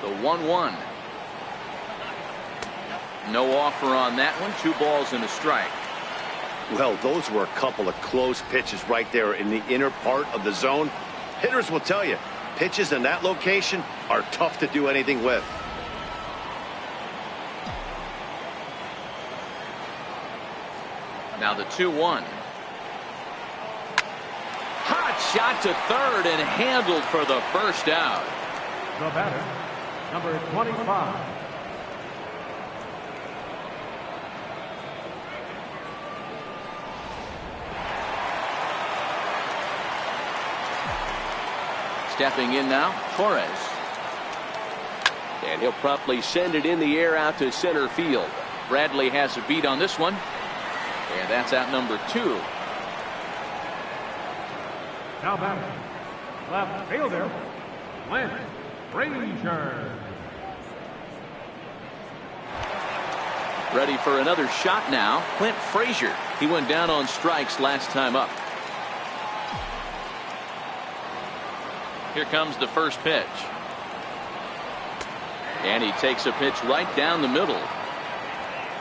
The 1-1. No offer on that one. 2 balls and a strike. Well, those were a couple of close pitches right there in the inner part of the zone. Hitters will tell you, pitches in that location are tough to do anything with. Now the 2-1. Hot shot to third and handled for the first out. The batter, number 25. Stepping in now, Torres. And he'll promptly send it in the air out to center field. Bradley has a beat on this one. And that's out number 2. Now batter, left fielder, Clint Frazier. Ready for another shot now. Clint Frazier. He went down on strikes last time up. Here comes the first pitch. And he takes a pitch right down the middle.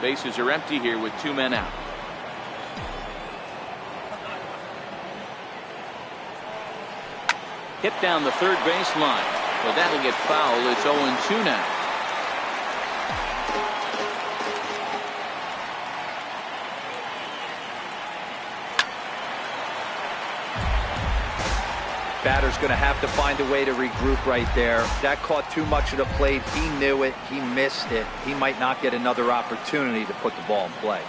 Bases are empty here with 2 men out. Hit down the third base line. Well, that'll get foul. It's 0-2 now. Batter's going to have to find a way to regroup right there. That caught too much of the plate. He knew it. He missed it. He might not get another opportunity to put the ball in play.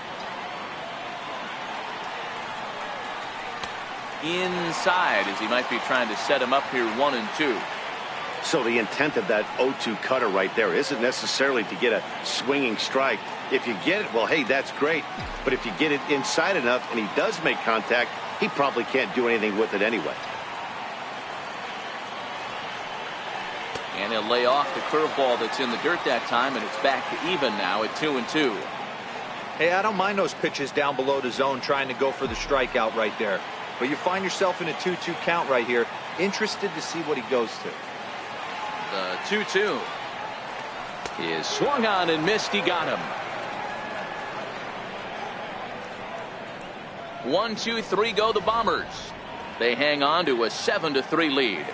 Inside, as he might be trying to set him up here 1-2. So the intent of that 0-2 cutter right there isn't necessarily to get a swinging strike. If you get it, well, hey, that's great. But if you get it inside enough and he does make contact, he probably can't do anything with it anyway. And he'll lay off the curveball that's in the dirt that time, and it's back to even now at 2-2. Hey, I don't mind those pitches down below the zone trying to go for the strikeout right there. But you find yourself in a 2-2 count right here. Interested to see what he goes to. The 2-2 is swung on and missed. He got him. 1-2-3 go the Bombers. They hang on to a 7-3 lead.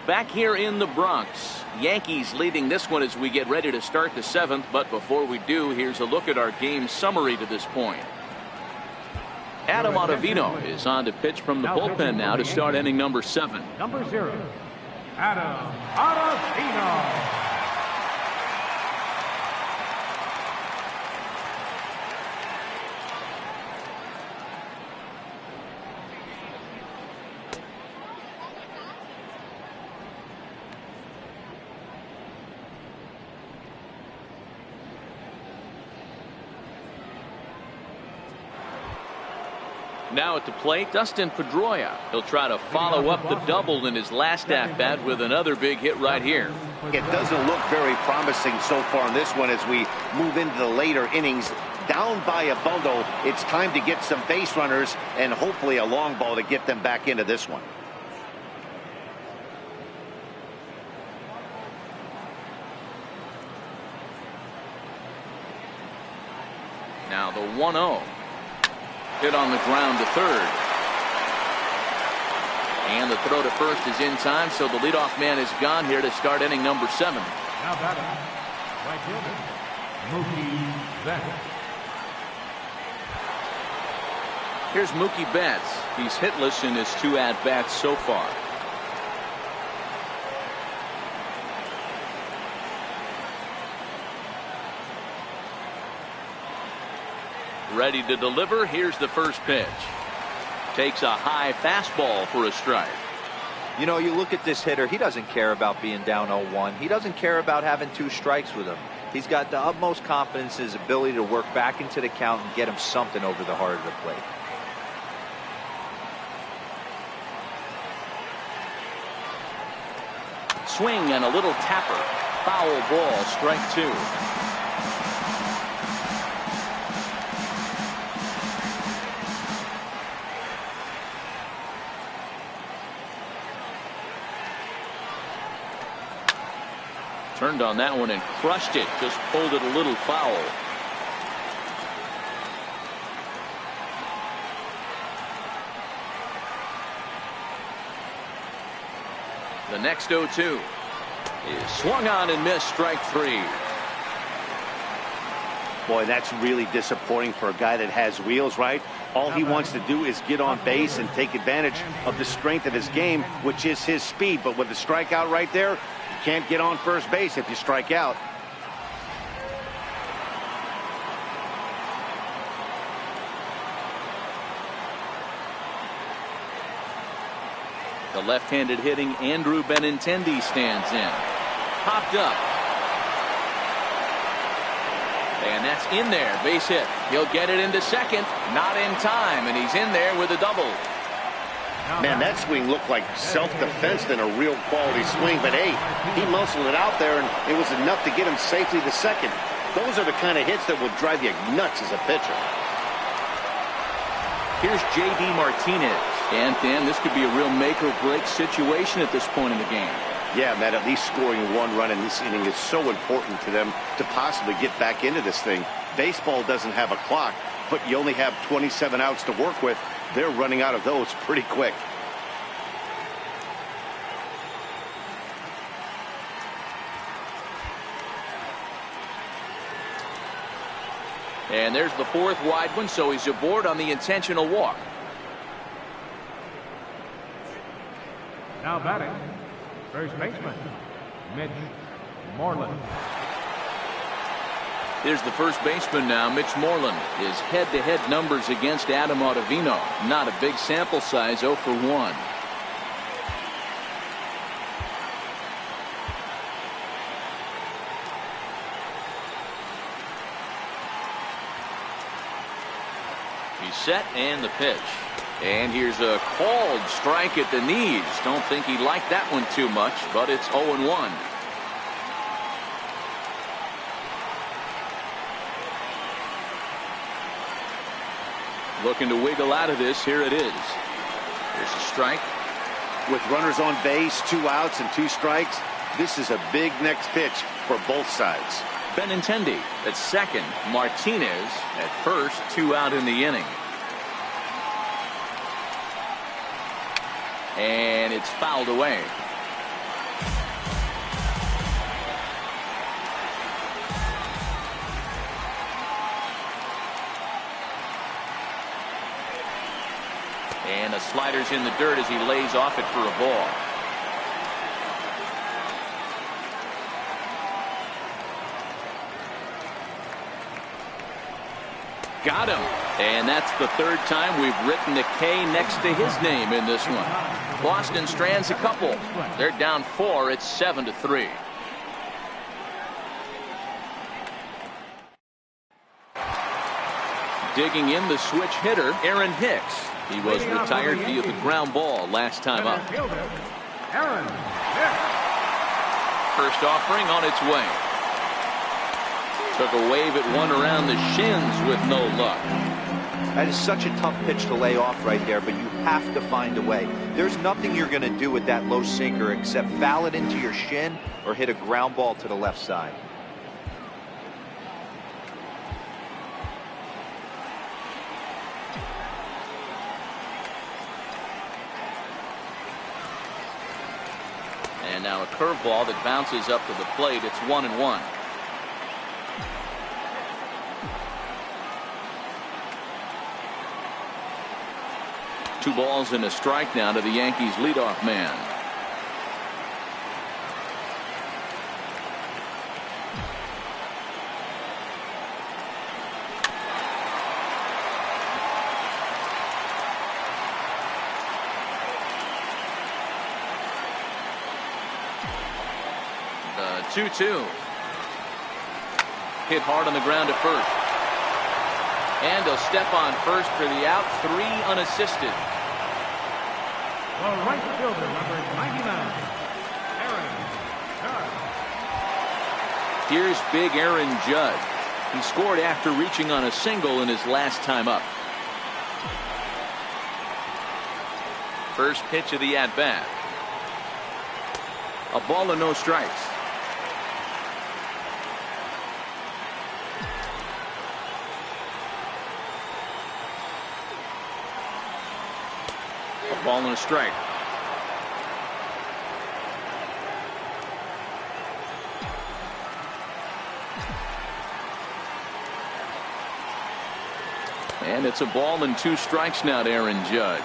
Back here in the Bronx, Yankees leading this one as we get ready to start the 7th. But before we do, here's a look at our game summary to this point. Adam Ottavino is on to pitch from the bullpen now to start inning number 7. Number 0, Adam Ottavino. Now at the plate, Dustin Pedroia. He'll try to follow up the double in his last at-bat with another big hit right here. It doesn't look very promising so far in this one as we move into the later innings. down by a bundle. It's time to get some base runners and hopefully a long ball to get them back into this one. Now the 1-0. Hit on the ground to third. And the throw to first is in time, so the leadoff man is gone here to start inning number 7. Now batting, right fielder, Mookie Betts. Here's Mookie Betts. He's hitless in his 2 at-bats so far. Ready to deliver. Here's the first pitch. Takes a high fastball for a strike. You know, you look at this hitter, he doesn't care about being down 0-1. He doesn't care about having 2 strikes with him. He's got the utmost confidence in his ability to work back into the count and get him something over the heart of the plate. Swing and a little tapper. Foul ball, strike 2. Turned on that one and crushed it. Just pulled it a little foul. The next 0-2 is swung on and missed, strike 3. Boy, that's really disappointing for a guy that has wheels, right? All he wants to do is get on base and take advantage of the strength of his game, which is his speed. But with the strikeout right there, you can't get on first base if you strike out. The left-handed hitting Andrew Benintendi stands in. Popped up. And that's in there. Base hit. He'll get it into second. Not in time. And he's in there with a double. Man, that swing looked like self-defense than a real quality swing. But, hey, he muscled it out there, and it was enough to get him safely to second. Those are the kind of hits that will drive you nuts as a pitcher. Here's J.D. Martinez. And, Dan, this could be a real make-or-break situation at this point in the game. Yeah, Matt, at least scoring 1 run in this inning is so important to them to possibly get back into this thing. Baseball doesn't have a clock, but you only have 27 outs to work with. They're running out of those pretty quick. And there's the 4th wide one, so he's aboard on the intentional walk. Now batting, first baseman, Mitch Moreland. Here's the first baseman now, Mitch Moreland. His head-to-head numbers against Adam Ottavino. Not a big sample size, 0 for 1. He's set, and the pitch. And here's a called strike at the knees. Don't think he liked that one too much, but it's 0-1. Looking to wiggle out of this. Here it is. Here's a strike. With runners on base, 2 outs and 2 strikes, this is a big next pitch for both sides. Benintendi at second. Martinez at first. 2 out in the inning. And it's fouled away. And the slider's in the dirt as he lays off it for a ball. Got him. And that's the 3rd time we've written a K next to his name in this one. Boston strands a couple. They're down 4. It's 7-3. Digging in the switch hitter, Aaron Hicks. He was retired via the ground ball last time up. Aaron Hicks. First offering on its way. Took a wave at one around the shins with no luck. That is such a tough pitch to lay off right there, but you have to find a way. There's nothing you're going to do with that low sinker except foul it into your shin or hit a ground ball to the left side. And now a curveball that bounces up to the plate. It's 1-1. Two balls and a strike now to the Yankees leadoff man. The 2-2. Hit hard on the ground at first. And he'll step on first for the out. 3 unassisted. The right fielder, number 99, Aaron Judge. Here's big Aaron Judge. He scored after reaching on a single in his last time up. First pitch of the at-bat. A ball and no strikes. A ball and a strike. And it's a ball and 2 strikes now to Aaron Judge.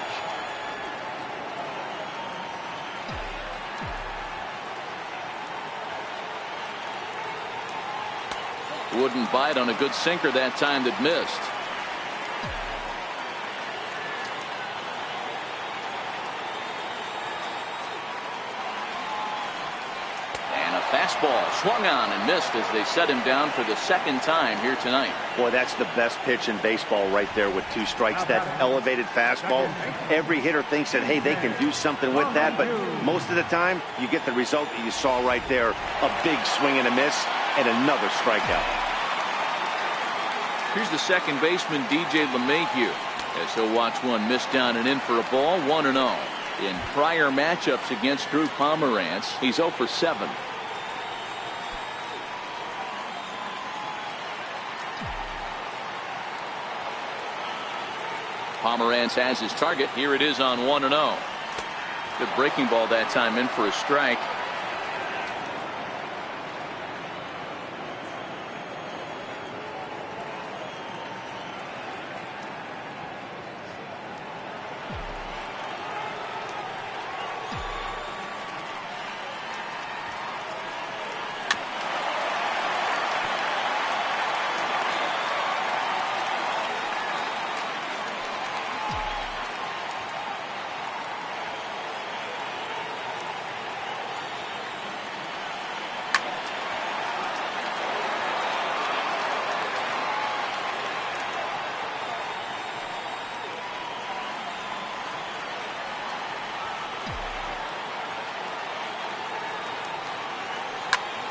Wouldn't bite on a good sinker that time that missed. Fastball swung on and missed as they set him down for the second time here tonight. Boy, that's the best pitch in baseball right there with 2 strikes. That elevated fastball. Every hitter thinks that, hey, they can do something with that, but most of the time you get the result that you saw right there. A big swing and a miss and another strikeout. Here's the second baseman, DJ LeMahieu, as he'll watch one miss down and in for a ball. 1-0. In prior matchups against Drew Pomerantz, he's 0 for 7. Pomerantz has his target. Here it is on 1-0. Good breaking ball that time in for a strike.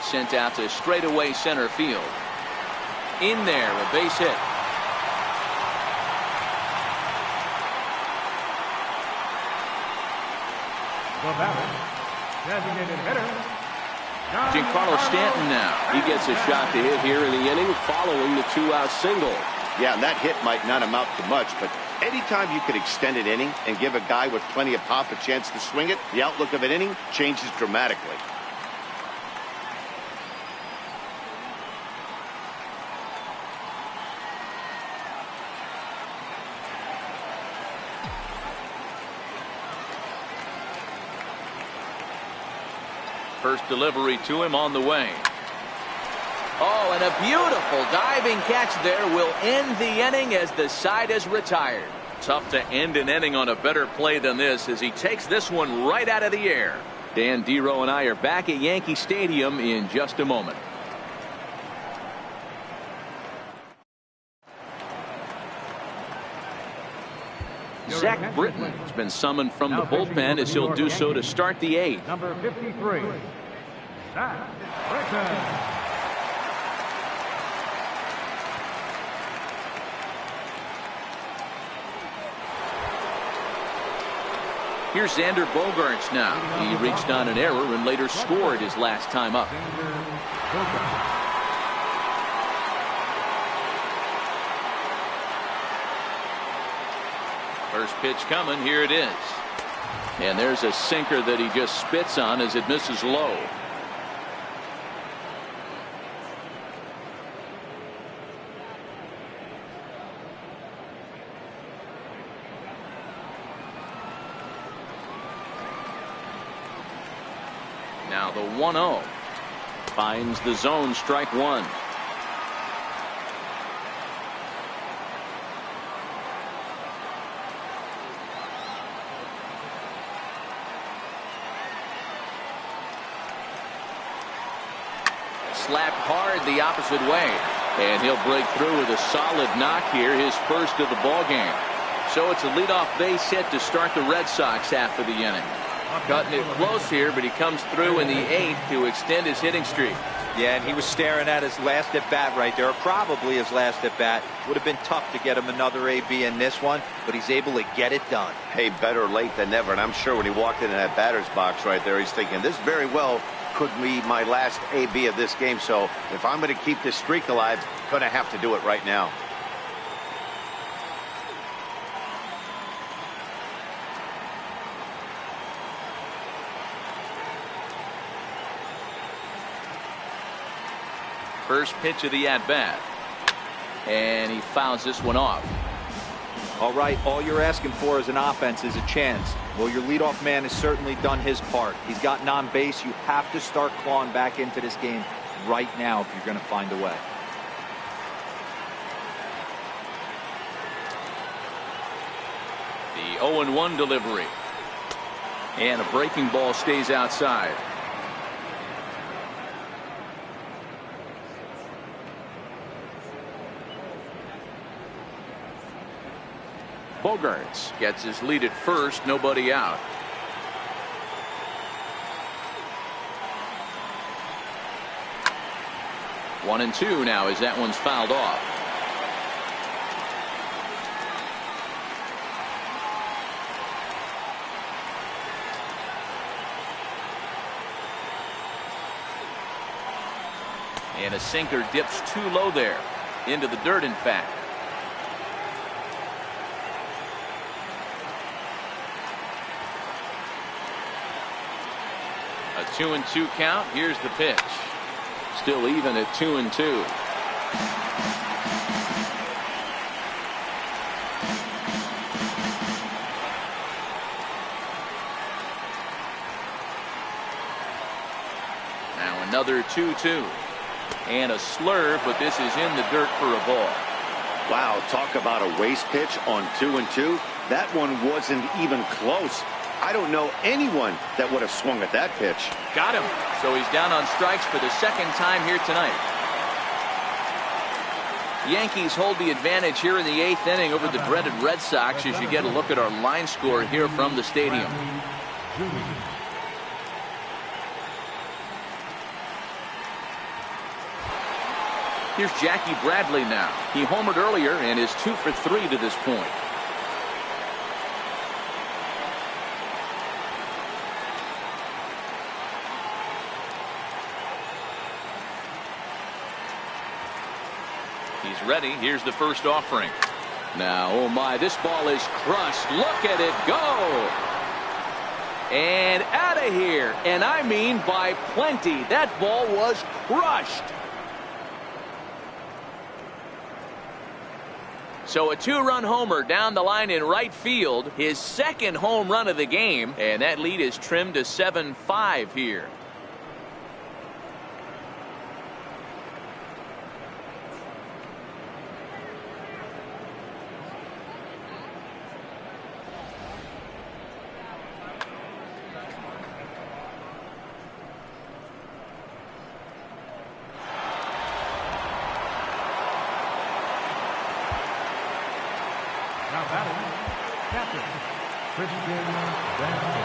Sent out to straightaway center field. In there, a base hit. The batter, designated hitter, Giancarlo Stanton now. He gets a shot to hit here in the inning following the 2-out single. Yeah, and that hit might not amount to much, but anytime you could extend an inning and give a guy with plenty of pop a chance to swing it, the outlook of an inning changes dramatically. First delivery to him on the way. Oh, and a beautiful diving catch there will end the inning as the side is retired. Tough to end an inning on a better play than this as he takes this one right out of the air. Dan Dero and I are back at Yankee Stadium in just a moment. Zach Britton has been summoned from the bullpen as he'll do so to start the 8th. number 53, Zach Britton. Here's Xander Bogaerts now. He reached on an error and later scored his last time up. First pitch coming. Here it is. And there's a sinker that he just spits on as it misses low. Now the 1-0 finds the zone, strike one. Slapped hard the opposite way, and he'll break through with a solid knock here, his first of the ball game. So it's a leadoff base hit to start the Red Sox half of the inning. Cutting it close here, but he comes through in the 8th to extend his hitting streak. Yeah, and he was staring at his last at bat right there, or probably his last at bat. Would have been tough to get him another AB in this one, but he's able to get it done. Hey, better late than never. And I'm sure when he walked into that batter's box right there, he's thinking this very well could be my last AB of this game. So if I'm going to keep this streak alive, going to have to do it right now. First pitch of the at-bat, and he fouls this one off. All right, all you're asking for as an offense is a chance. Well, your leadoff man has certainly done his part. He's gotten on base. You have to start clawing back into this game right now if you're going to find a way. The 0-1 delivery, and a breaking ball stays outside. Bogaerts gets his lead at first, nobody out. One and two now as that one's fouled off. And a sinker dips too low there, into the dirt in fact. A 2-2 count. Here's the pitch. Still even at 2-2. Now another 2-2. And a slurve, but this is in the dirt for a ball. Wow, talk about a waste pitch on 2-2. That one wasn't even close. I don't know anyone that would have swung at that pitch. Got him. So he's down on strikes for the second time here tonight. Yankees hold the advantage here in the 8th inning over the dreaded Red Sox as you get a look at our line score here from the stadium. Here's Jackie Bradley now. He homered earlier and is 2 for 3 to this point. He's ready. Here's the first offering. Now, oh my, this ball is crushed. Look at it go. And out of here. And I mean by plenty. That ball was crushed. So a 2-run homer down the line in right field. His second home run of the game. And that lead is trimmed to 7-5 here. Now batting, captain, Christian Vasquez.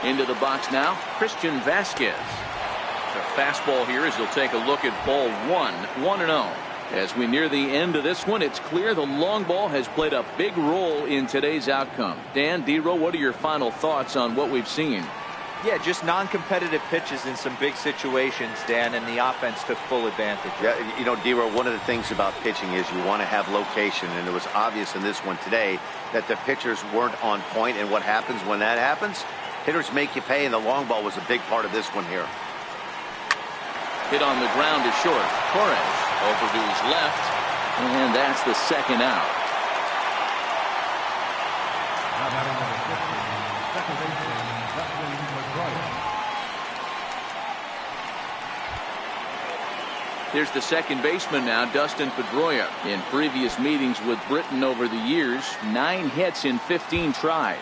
Into the box now, Christian Vasquez. The fastball here as he'll take a look at ball one, 1-0. As we near the end of this one, it's clear the long ball has played a big role in today's outcome. Dan, D-Row, what are your final thoughts on what we've seen? Yeah, just non-competitive pitches in some big situations, Dan, and the offense took full advantage. Yeah, you know, D-Row, one of the things about pitching is you want to have location, and it was obvious in this one today that the pitchers weren't on point, and what happens when that happens? Hitters make you pay, and the long ball was a big part of this one here. Hit on the ground to short. Torres over to his left, and that's the second out. Now batting number 50, second baseman, Dustin Pedroia. Here's the second baseman now, Dustin Pedroia. In previous meetings with Britain over the years, 9 hits in 15 tries.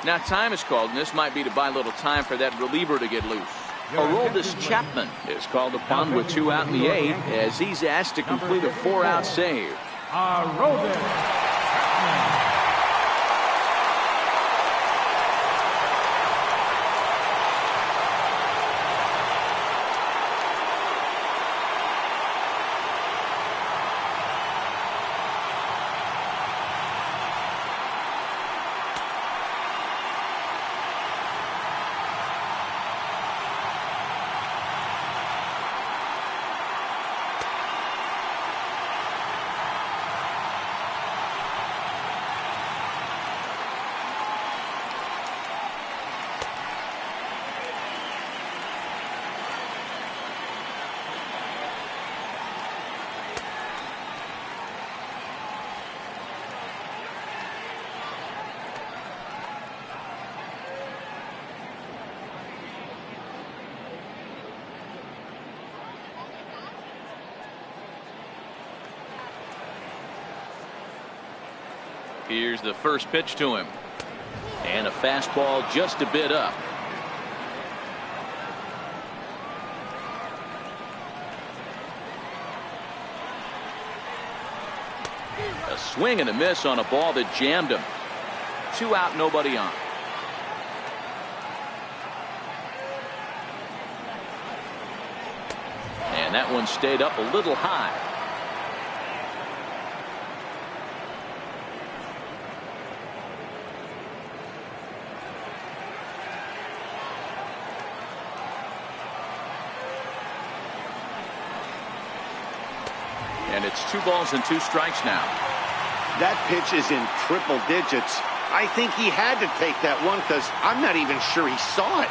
Now time is called, and this might be to buy a little time for that reliever to get loose. Aroldis Chapman is called upon with 2 out in the 8th as he's asked to complete a 4-out save. Aroldis Chapman. Here's the first pitch to him. And a fastball just a bit up. A swing and a miss on a ball that jammed him. 2 out, nobody on. And that one stayed up a little high. And it's 2 balls and 2 strikes now. That pitch is in triple digits. I think he had to take that one because I'm not even sure he saw it.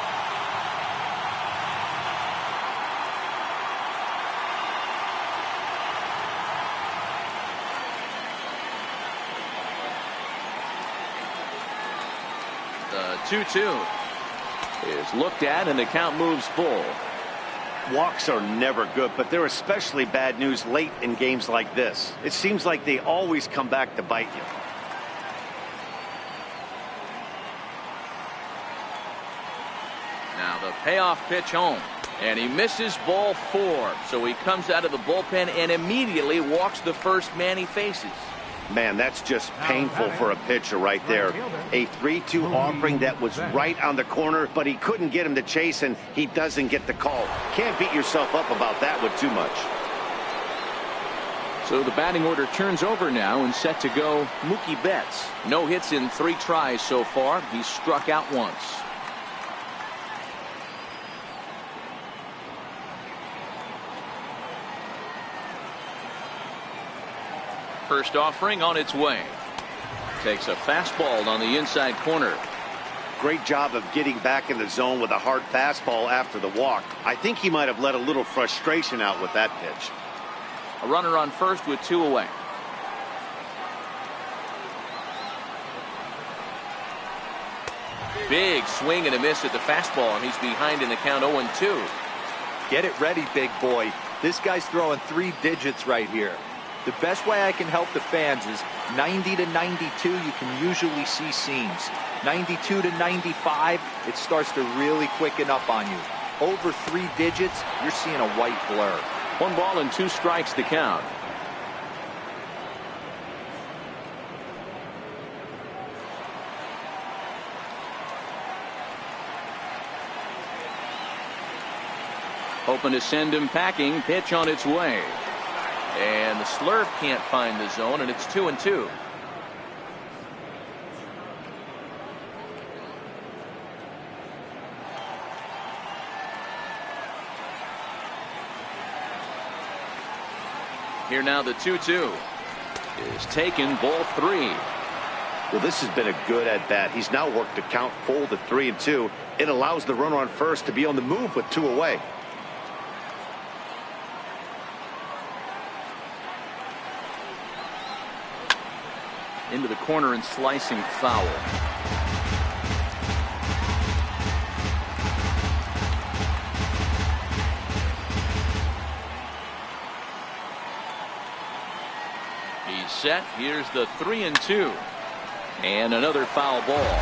The 2-2 is looked at, and the count moves full. Walks are never good, but they're especially bad news late in games like this. It seems like they always come back to bite you. Now the payoff pitch home, and he misses ball 4. So he comes out of the bullpen and immediately walks the first man he faces. Man, that's just painful for a pitcher right there. A 3-2 offering that was right on the corner, but he couldn't get him to chase, and he doesn't get the call. Can't beat yourself up about that one too much. So the batting order turns over now, and set to go Mookie Betts. No hits in 3 tries so far. He's struck out once. First offering on its way. Takes a fastball on the inside corner. Great job of getting back in the zone with a hard fastball after the walk. I think he might have let a little frustration out with that pitch. A runner on first with 2 away. Big swing and a miss at the fastball, and he's behind in the count 0-2. Get it ready, big boy. This guy's throwing 3 digits right here. The best way I can help the fans is 90 to 92. You can usually see seams. 92 to 95, it starts to really quicken up on you. Over 3 digits, you're seeing a white blur. 1 ball and 2 strikes to count. Hoping to send him packing. Pitch on its way. And the slurve can't find the zone, and it's 2-2. Here now the 2-2 is taken, ball 3. Well, this has been a good at bat. He's now worked the count full to 3-2. It allows the runner on first to be on the move with 2 away. Into the corner and slicing foul. He's set. Here's the 3-2. And another foul ball.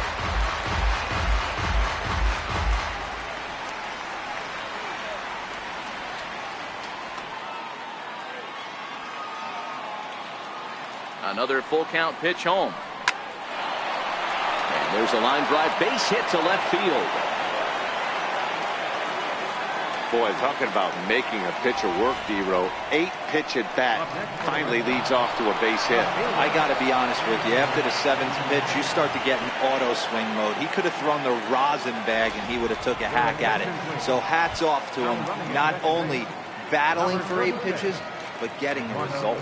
Another full count pitch home. And there's a line drive, base hit to left field. Boy, talking about making a pitcher work, D-Row. 8-pitch at bat finally leads off to a base hit. I got to be honest with you. After the 7th pitch, you start to get in auto swing mode. He could have thrown the rosin bag and he would have took a hack at it. So hats off to him, not only battling for 8 pitches, but getting a result.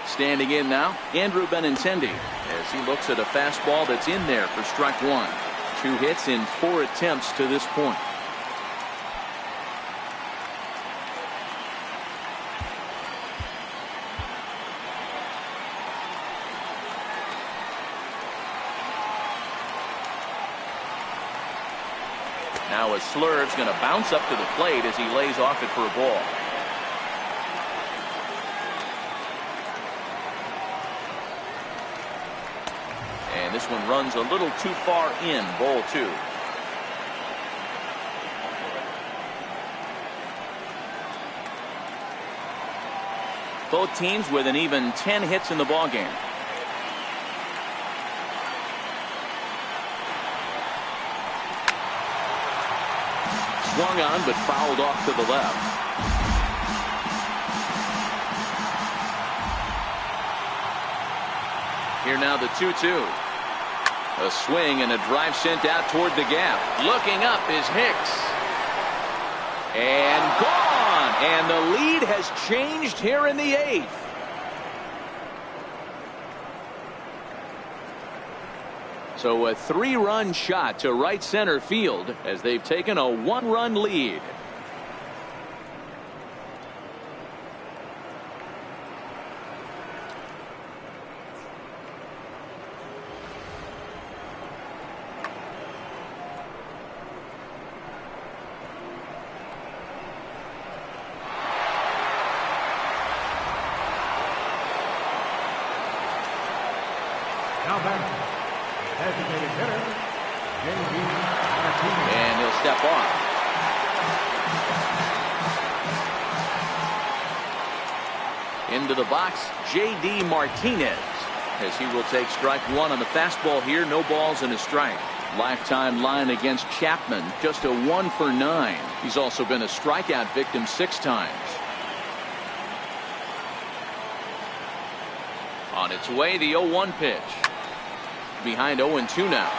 Standing in now, Andrew Benintendi, as he looks at a fastball that's in there for strike 1. 2 hits in 4 attempts to this point. Now a slurve's going to bounce up to the plate as he lays off it for a ball. And this one runs a little too far in, ball 2. Both teams with an even 10 hits in the ballgame. Swung on but fouled off to the left. Here now the 2-2. A swing and a drive sent out toward the gap. Looking up is Hicks. And gone. And the lead has changed here in the 8th. So a 3-run shot to right center field as they've taken a 1-run lead. And he'll step off. Into the box, J.D. Martinez, as he will take strike 1 on the fastball here. No balls and a strike. Lifetime line against Chapman, just a 1 for 9. He's also been a strikeout victim 6 times. On its way, the 0-1 pitch. Behind 0-2 now.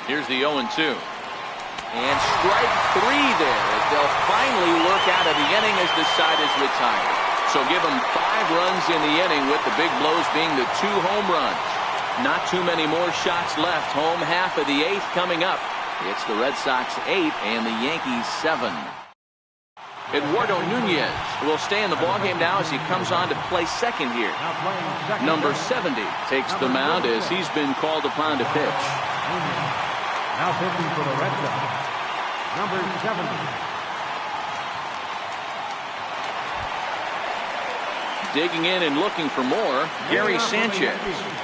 Here's the 0-2. And strike 3 there as they'll finally work out of the inning as the side is retired. So give them 5 runs in the inning, with the big blows being the 2 home runs. Not too many more shots left. Home half of the 8th coming up. It's the Red Sox 8 and the Yankees 7. Eduardo Nunez will stay in the ballgame now as he comes on to play second here. Number 70 takes the mound as he's been called upon to pitch. Now pitching for the Red Sox, number 70. Digging in and looking for more, Gary Sanchez.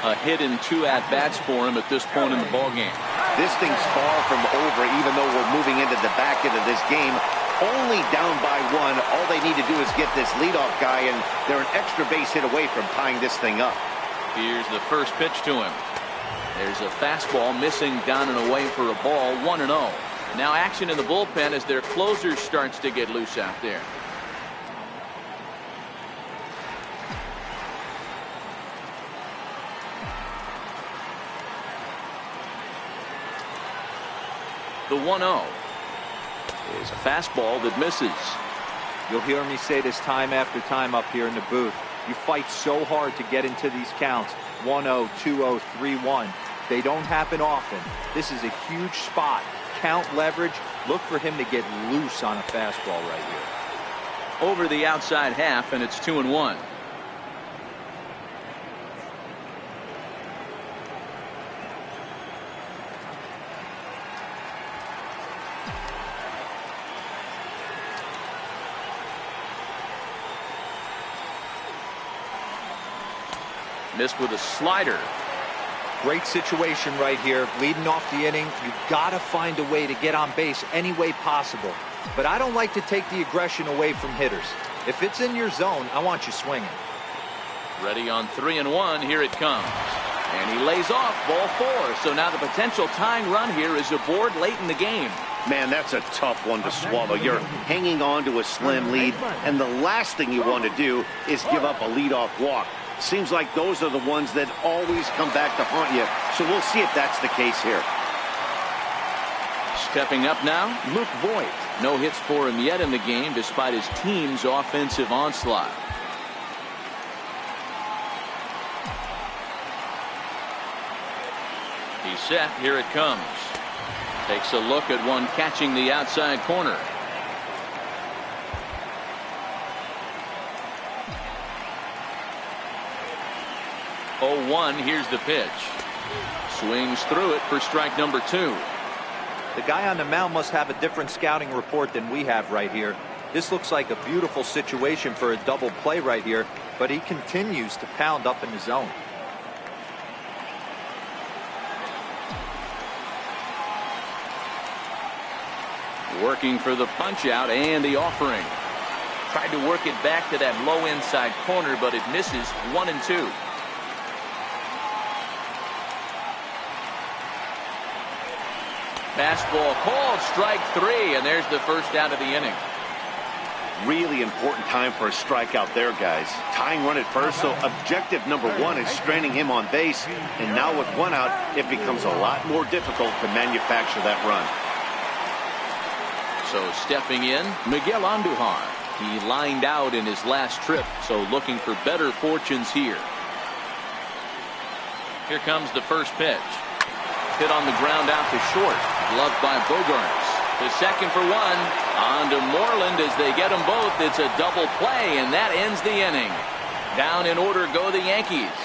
A hit and 2 at-bats for him at this point in the ballgame. This thing's far from over, even though we're moving into the back end of this game. only down by 1. All they need to do is get this leadoff guy, and they're an extra base hit away from tying this thing up. Here's the first pitch to him. There's a fastball missing down and away for a ball. 1-0. Now action in the bullpen as their closer starts to get loose out there. The 1-0 is a fastball that misses. You'll hear me say this time after time up here in the booth. You fight so hard to get into these counts. 1-0, 2-0, 3-1. They don't happen often. This is a huge spot. Count leverage. Look for him to get loose on a fastball right here. Over the outside half, and it's 2-1. Missed with a slider. Great situation right here. Leading off the inning. You've got to find a way to get on base any way possible. But I don't like to take the aggression away from hitters. If it's in your zone, I want you swinging. Ready on 3-1. Here it comes. And he lays off ball 4. So now the potential tying run here is aboard late in the game. Man, that's a tough one to swallow. You're hanging on to a slim lead, and the last thing you want to do is give up a leadoff walk. Seems like those are the ones that always come back to haunt you. So we'll see if that's the case here. Stepping up now, Luke Voigt. No hits for him yet in the game despite his team's offensive onslaught. He's set. Here it comes. Takes a look at one catching the outside corner. Oh, 1. Here's the pitch. Swings through it for strike number 2. The guy on the mound must have a different scouting report than we have right here. This looks like a beautiful situation for a double play right here, but he continues to pound up in the zone. Working for the punch out and the offering. Tried to work it back to that low inside corner, but it misses. 1-2. Fastball called, strike 3, and there's the first out of the inning. Really important time for a strikeout there, guys. Tying run at first, so objective number 1 is straining him on base, and now with 1 out, it becomes a lot more difficult to manufacture that run. So stepping in, Miguel Andujar. He lined out in his last trip, so looking for better fortunes here. Here comes the first pitch. Hit on the ground out to short. Gloved by Bogarts. The second for 1. On to Moreland as they get them both. It's a double play, and that ends the inning. Down in order go the Yankees.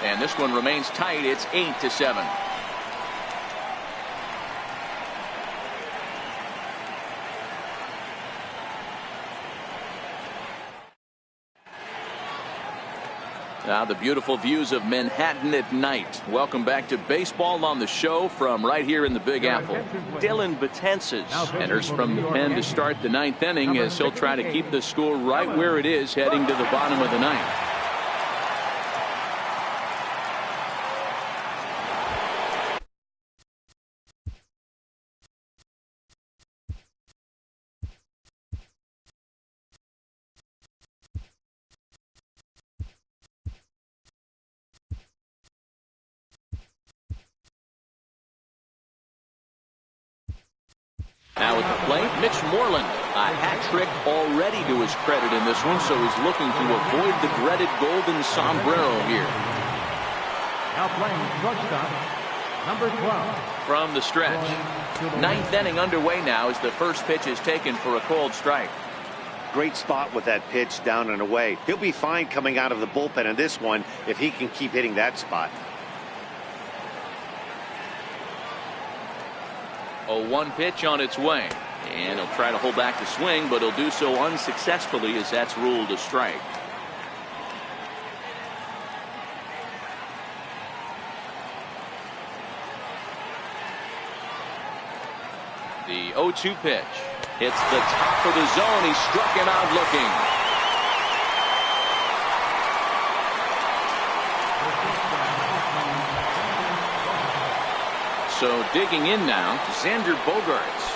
And this one remains tight. It's 8-7. Now the beautiful views of Manhattan at night. Welcome back to Baseball on the Show from right here in the Big Apple. Dylan Betances enters from the pen to start the 9th inning as he'll try to keep the score right where it is heading to the bottom of the 9th. Now at the plate, Mitch Moreland. A hat trick already to his credit in this one, so he's looking to avoid the dreaded golden sombrero here. Now playing shortstop, number 12. From the stretch. 9th inning underway now as the first pitch is taken for a called strike. Great spot with that pitch down and away. He'll be fine coming out of the bullpen in this one if he can keep hitting that spot. 0-1 pitch on its way. And he'll try to hold back the swing, but he'll do so unsuccessfully as that's ruled a strike. The 0-2 pitch. It's the top of the zone. He struck him out looking. So digging in now, Xander Bogaerts.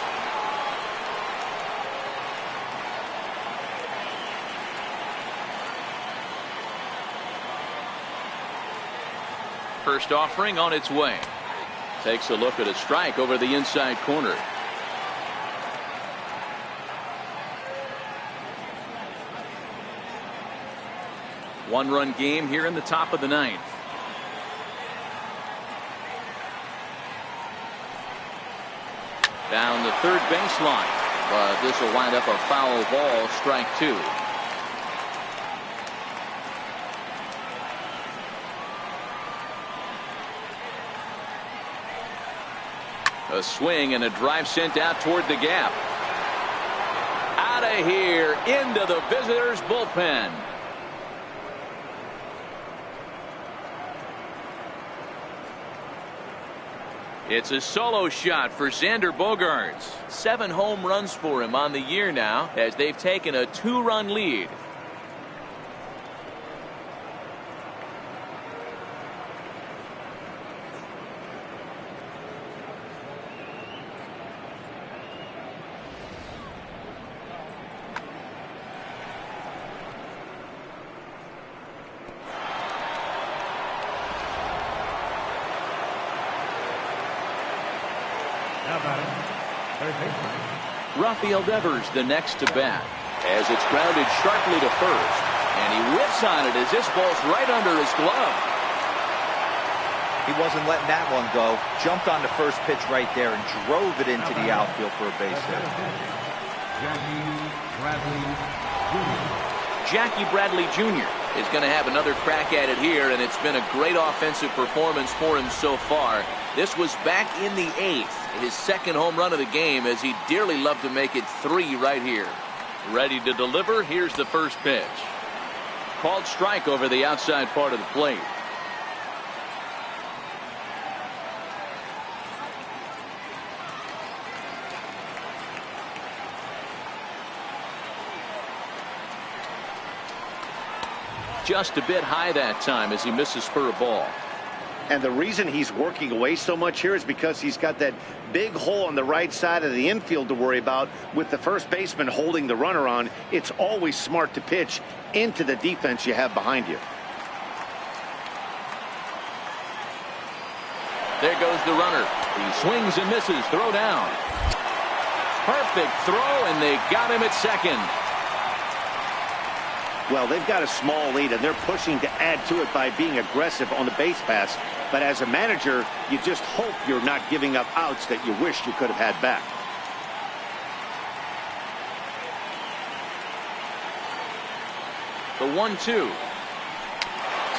First offering on its way. Takes a look at a strike over the inside corner. One-run game here in the top of the ninth. Down the third baseline, but this will wind up a foul ball, strike two. A swing and a drive sent out toward the gap. Out of here, into the visitors' bullpen. It's a solo shot for Xander Bogaerts. 7 home runs for him on the year now as they've taken a 2-run lead. Rafael Devers the next to bat as it's grounded sharply to first, and he whips on it as this ball's right under his glove. He wasn't letting that one go. Jumped on the first pitch right there and drove it into the outfield for a base hit. Jackie Bradley Jr. is going to have another crack at it here, and it's been a great offensive performance for him so far. This was back in the 8th, his second home run of the game, as he dearly loved to make it 3 right here. Ready to deliver. Here's the first pitch. Called strike over the outside part of the plate. Just a bit high that time as he misses for a ball. And the reason he's working away so much here is because he's got that big hole on the right side of the infield to worry about with the first baseman holding the runner on. It's always smart to pitch into the defense you have behind you. There goes the runner. He swings and misses. Throw down. Perfect throw, and they got him at second. Well, they've got a small lead, and they're pushing to add to it by being aggressive on the base pass. But as a manager, you just hope you're not giving up outs that you wish you could have had back. The 1-2.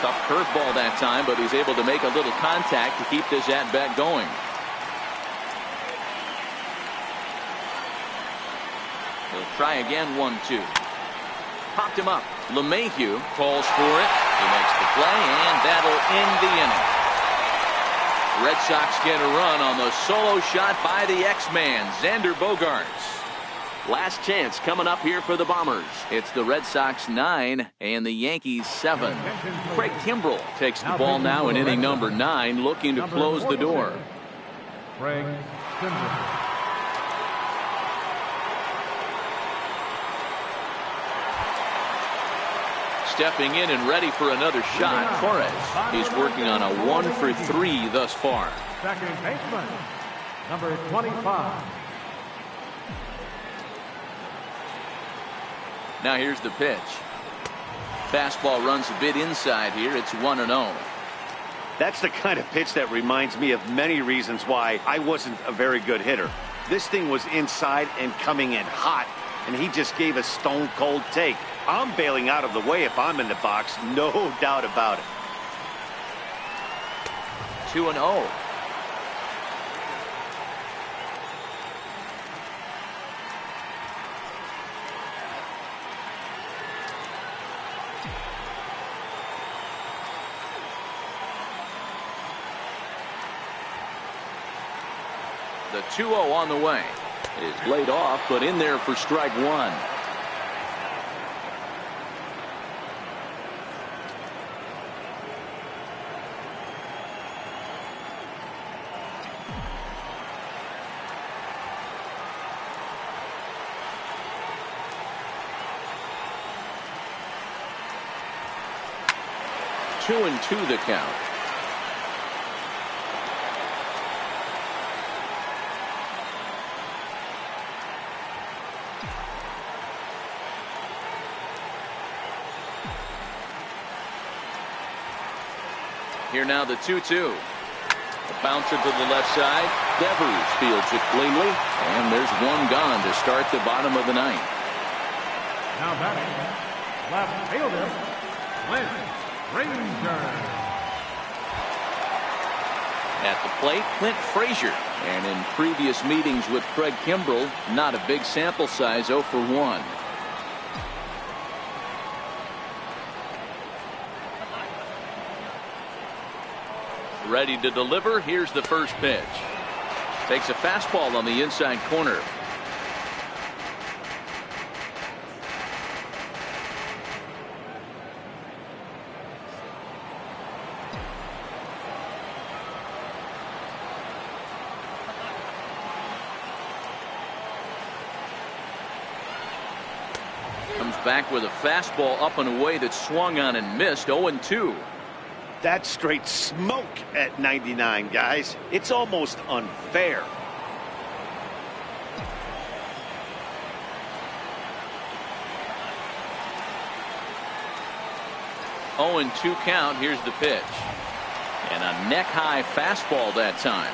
Tough curveball that time, but he's able to make a little contact to keep this at-bat going. He'll try again. 1-2. Popped him up. LeMahieu calls for it. He makes the play, and that'll end the inning. Red Sox get a run on the solo shot by the X-Man, Xander Bogaerts. Last chance coming up here for the Bombers. It's the Red Sox 9 and the Yankees 7. Craig Kimbrell takes the ball now in inning number 9, looking to close the door. Craig Kimbrell. Stepping in and ready for another shot, Torres. He's working on a 1-for-3 thus far. Second baseman, number 25. Now here's the pitch. Fastball runs a bit inside here. It's 1-0. That's the kind of pitch that reminds me of many reasons why I wasn't a very good hitter. This thing was inside and coming in hot, and he just gave a stone-cold take. I'm bailing out of the way if I'm in the box, no doubt about it. 2-0. The 2-0 on the way. is laid off, but in there for strike one. Two and two the count. Here now the 2-2. A bouncer to the left side. Devers fields it cleanly. And there's one gone to start the bottom of the ninth. Now batting, left fielder, Clint Frazier. At the plate, Clint Frazier. And in previous meetings with Craig Kimbrell, not a big sample size, 0 for 1. Ready to deliver. Here's the first pitch. Takes a fastball on the inside corner. Comes back with a fastball up and away that swung on and missed. 0-2. That's straight smoke at 99, guys. It's almost unfair. Oh, and 2 count. Here's the pitch. And a neck-high fastball that time.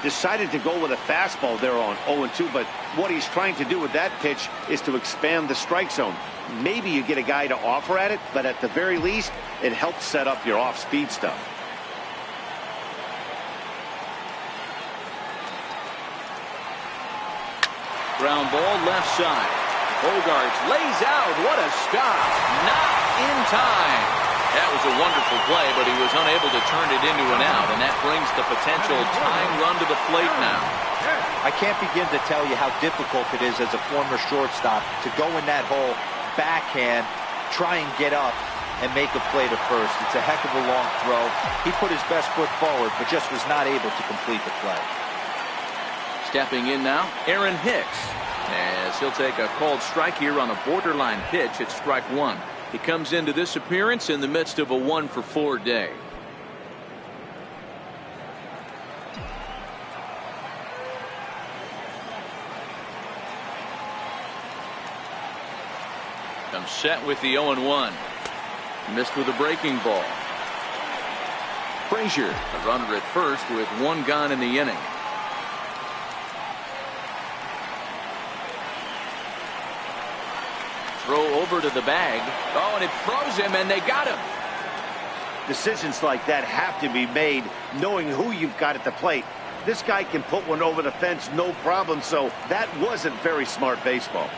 Decided to go with a fastball there on 0-2, but what he's trying to do with that pitch is to expand the strike zone. Maybe you get a guy to offer at it, but at the very least, it helps set up your off-speed stuff. Ground ball left side. Bogarts lays out. What a stop. Not in time. That was a wonderful play, but he was unable to turn it into an out, and that brings the potential tying run to the plate now. I can't begin to tell you how difficult it is as a former shortstop to go in that hole, backhand, try and get up and make a play to first. It's a heck of a long throw. He put his best foot forward, but just was not able to complete the play. Stepping in now, Aaron Hicks, as he'll take a called strike here on a borderline pitch at strike one. He comes into this appearance in the midst of a 1-for-4 day. Comes set with the 0-1. Missed with a breaking ball. Frazier, a runner at first with 1 gone in the inning. Throw over to the bag. Oh, and it froze him, and they got him. Decisions like that have to be made knowing who you've got at the plate. This guy can put one over the fence no problem, so that wasn't very smart baseball.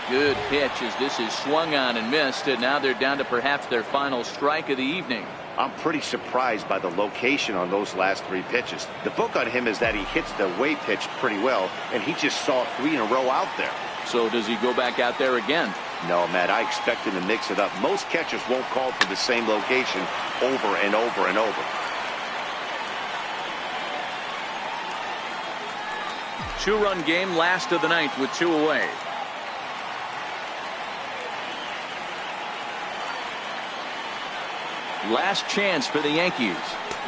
Good pitch as this is swung on and missed, and now they're down to perhaps their final strike of the evening. I'm pretty surprised by the location on those last 3 pitches. The book on him is that he hits the way pitch pretty well, and he just saw 3 in a row out there. So does he go back out there again? No, Matt, I expect him to mix it up. Most catchers won't call for the same location over and over and over. 2-run game, last of the ninth with 2 away. Last chance for the Yankees.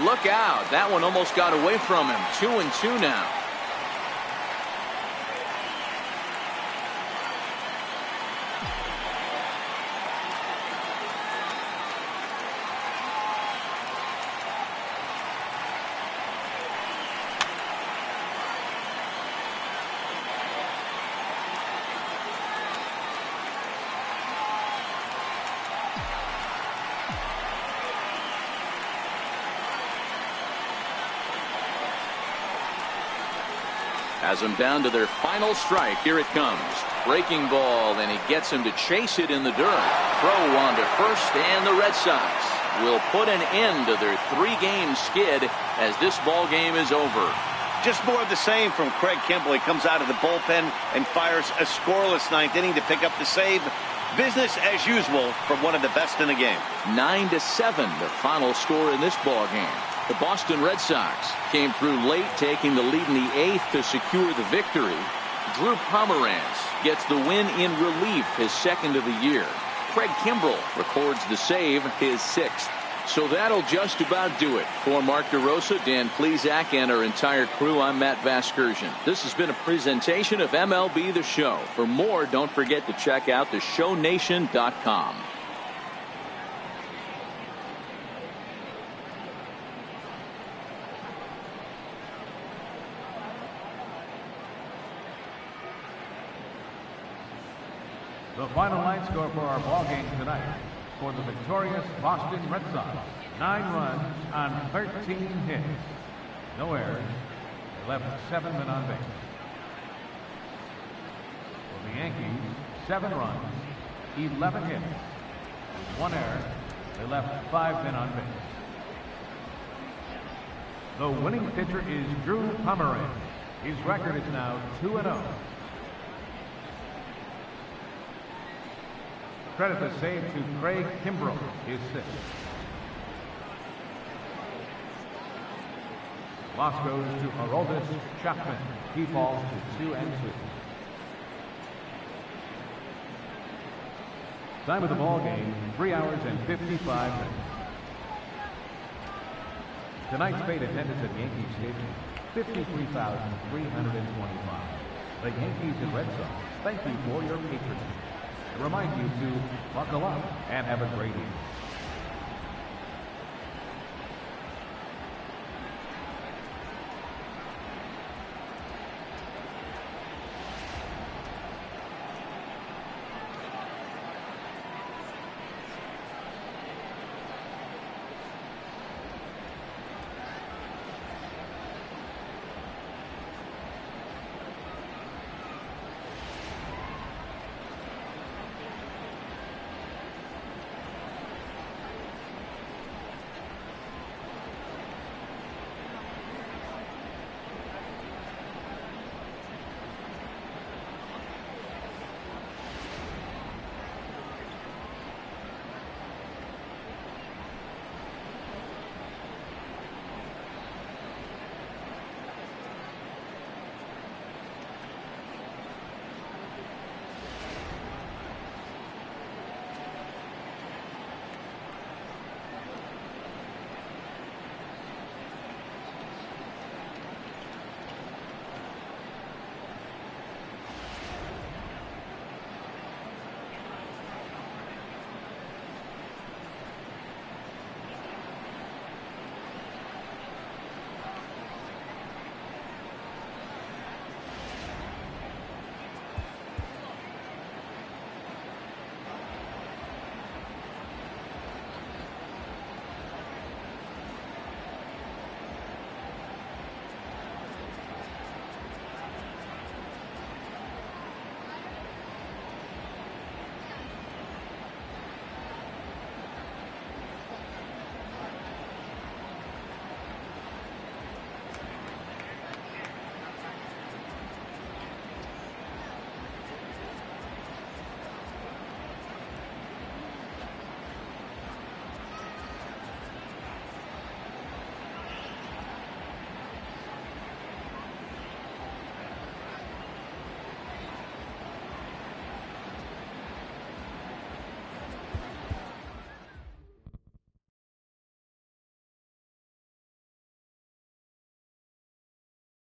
Look out. That one almost got away from him. 2-2 now. Has them down to their final strike. Here it comes. Breaking ball, and he gets him to chase it in the dirt. Throw on to first, and the Red Sox will put an end to their 3-game skid as this ball game is over. Just more of the same from Craig Kimbrel. He comes out of the bullpen and fires a scoreless 9th inning to pick up the save. Business as usual from one of the best in the game. 9-7, the final score in this ball game. The Boston Red Sox came through late, taking the lead in the 8th to secure the victory. Drew Pomeranz gets the win in relief, his 2nd of the year. Craig Kimbrel records the save, his 6th. So that'll just about do it. For Mark DeRosa, Dan Plesac, and our entire crew, I'm Matt Vasgersian. This has been a presentation of MLB The Show. For more, don't forget to check out theshownation.com. The final line score for our ball game tonight. For the victorious Boston Red Sox, 9 runs on 13 hits. No errors. They left 7 men on base. For the Yankees, 7 runs, 11 hits. With 1 error, they left 5 men on base. The winning pitcher is Drew Pomeranz. His record is now 2-0. Credit the save to Craig Kimbrel, his 6th. Loss goes to Aroldis Chapman. He falls to 2-2. Time of the ball game, 3 hours and 55 minutes. Tonight's paid attendance at Yankee Stadium, 53,325. The Yankees and Red Sox thank you for your patronage. I remind you to buckle up and have a great evening.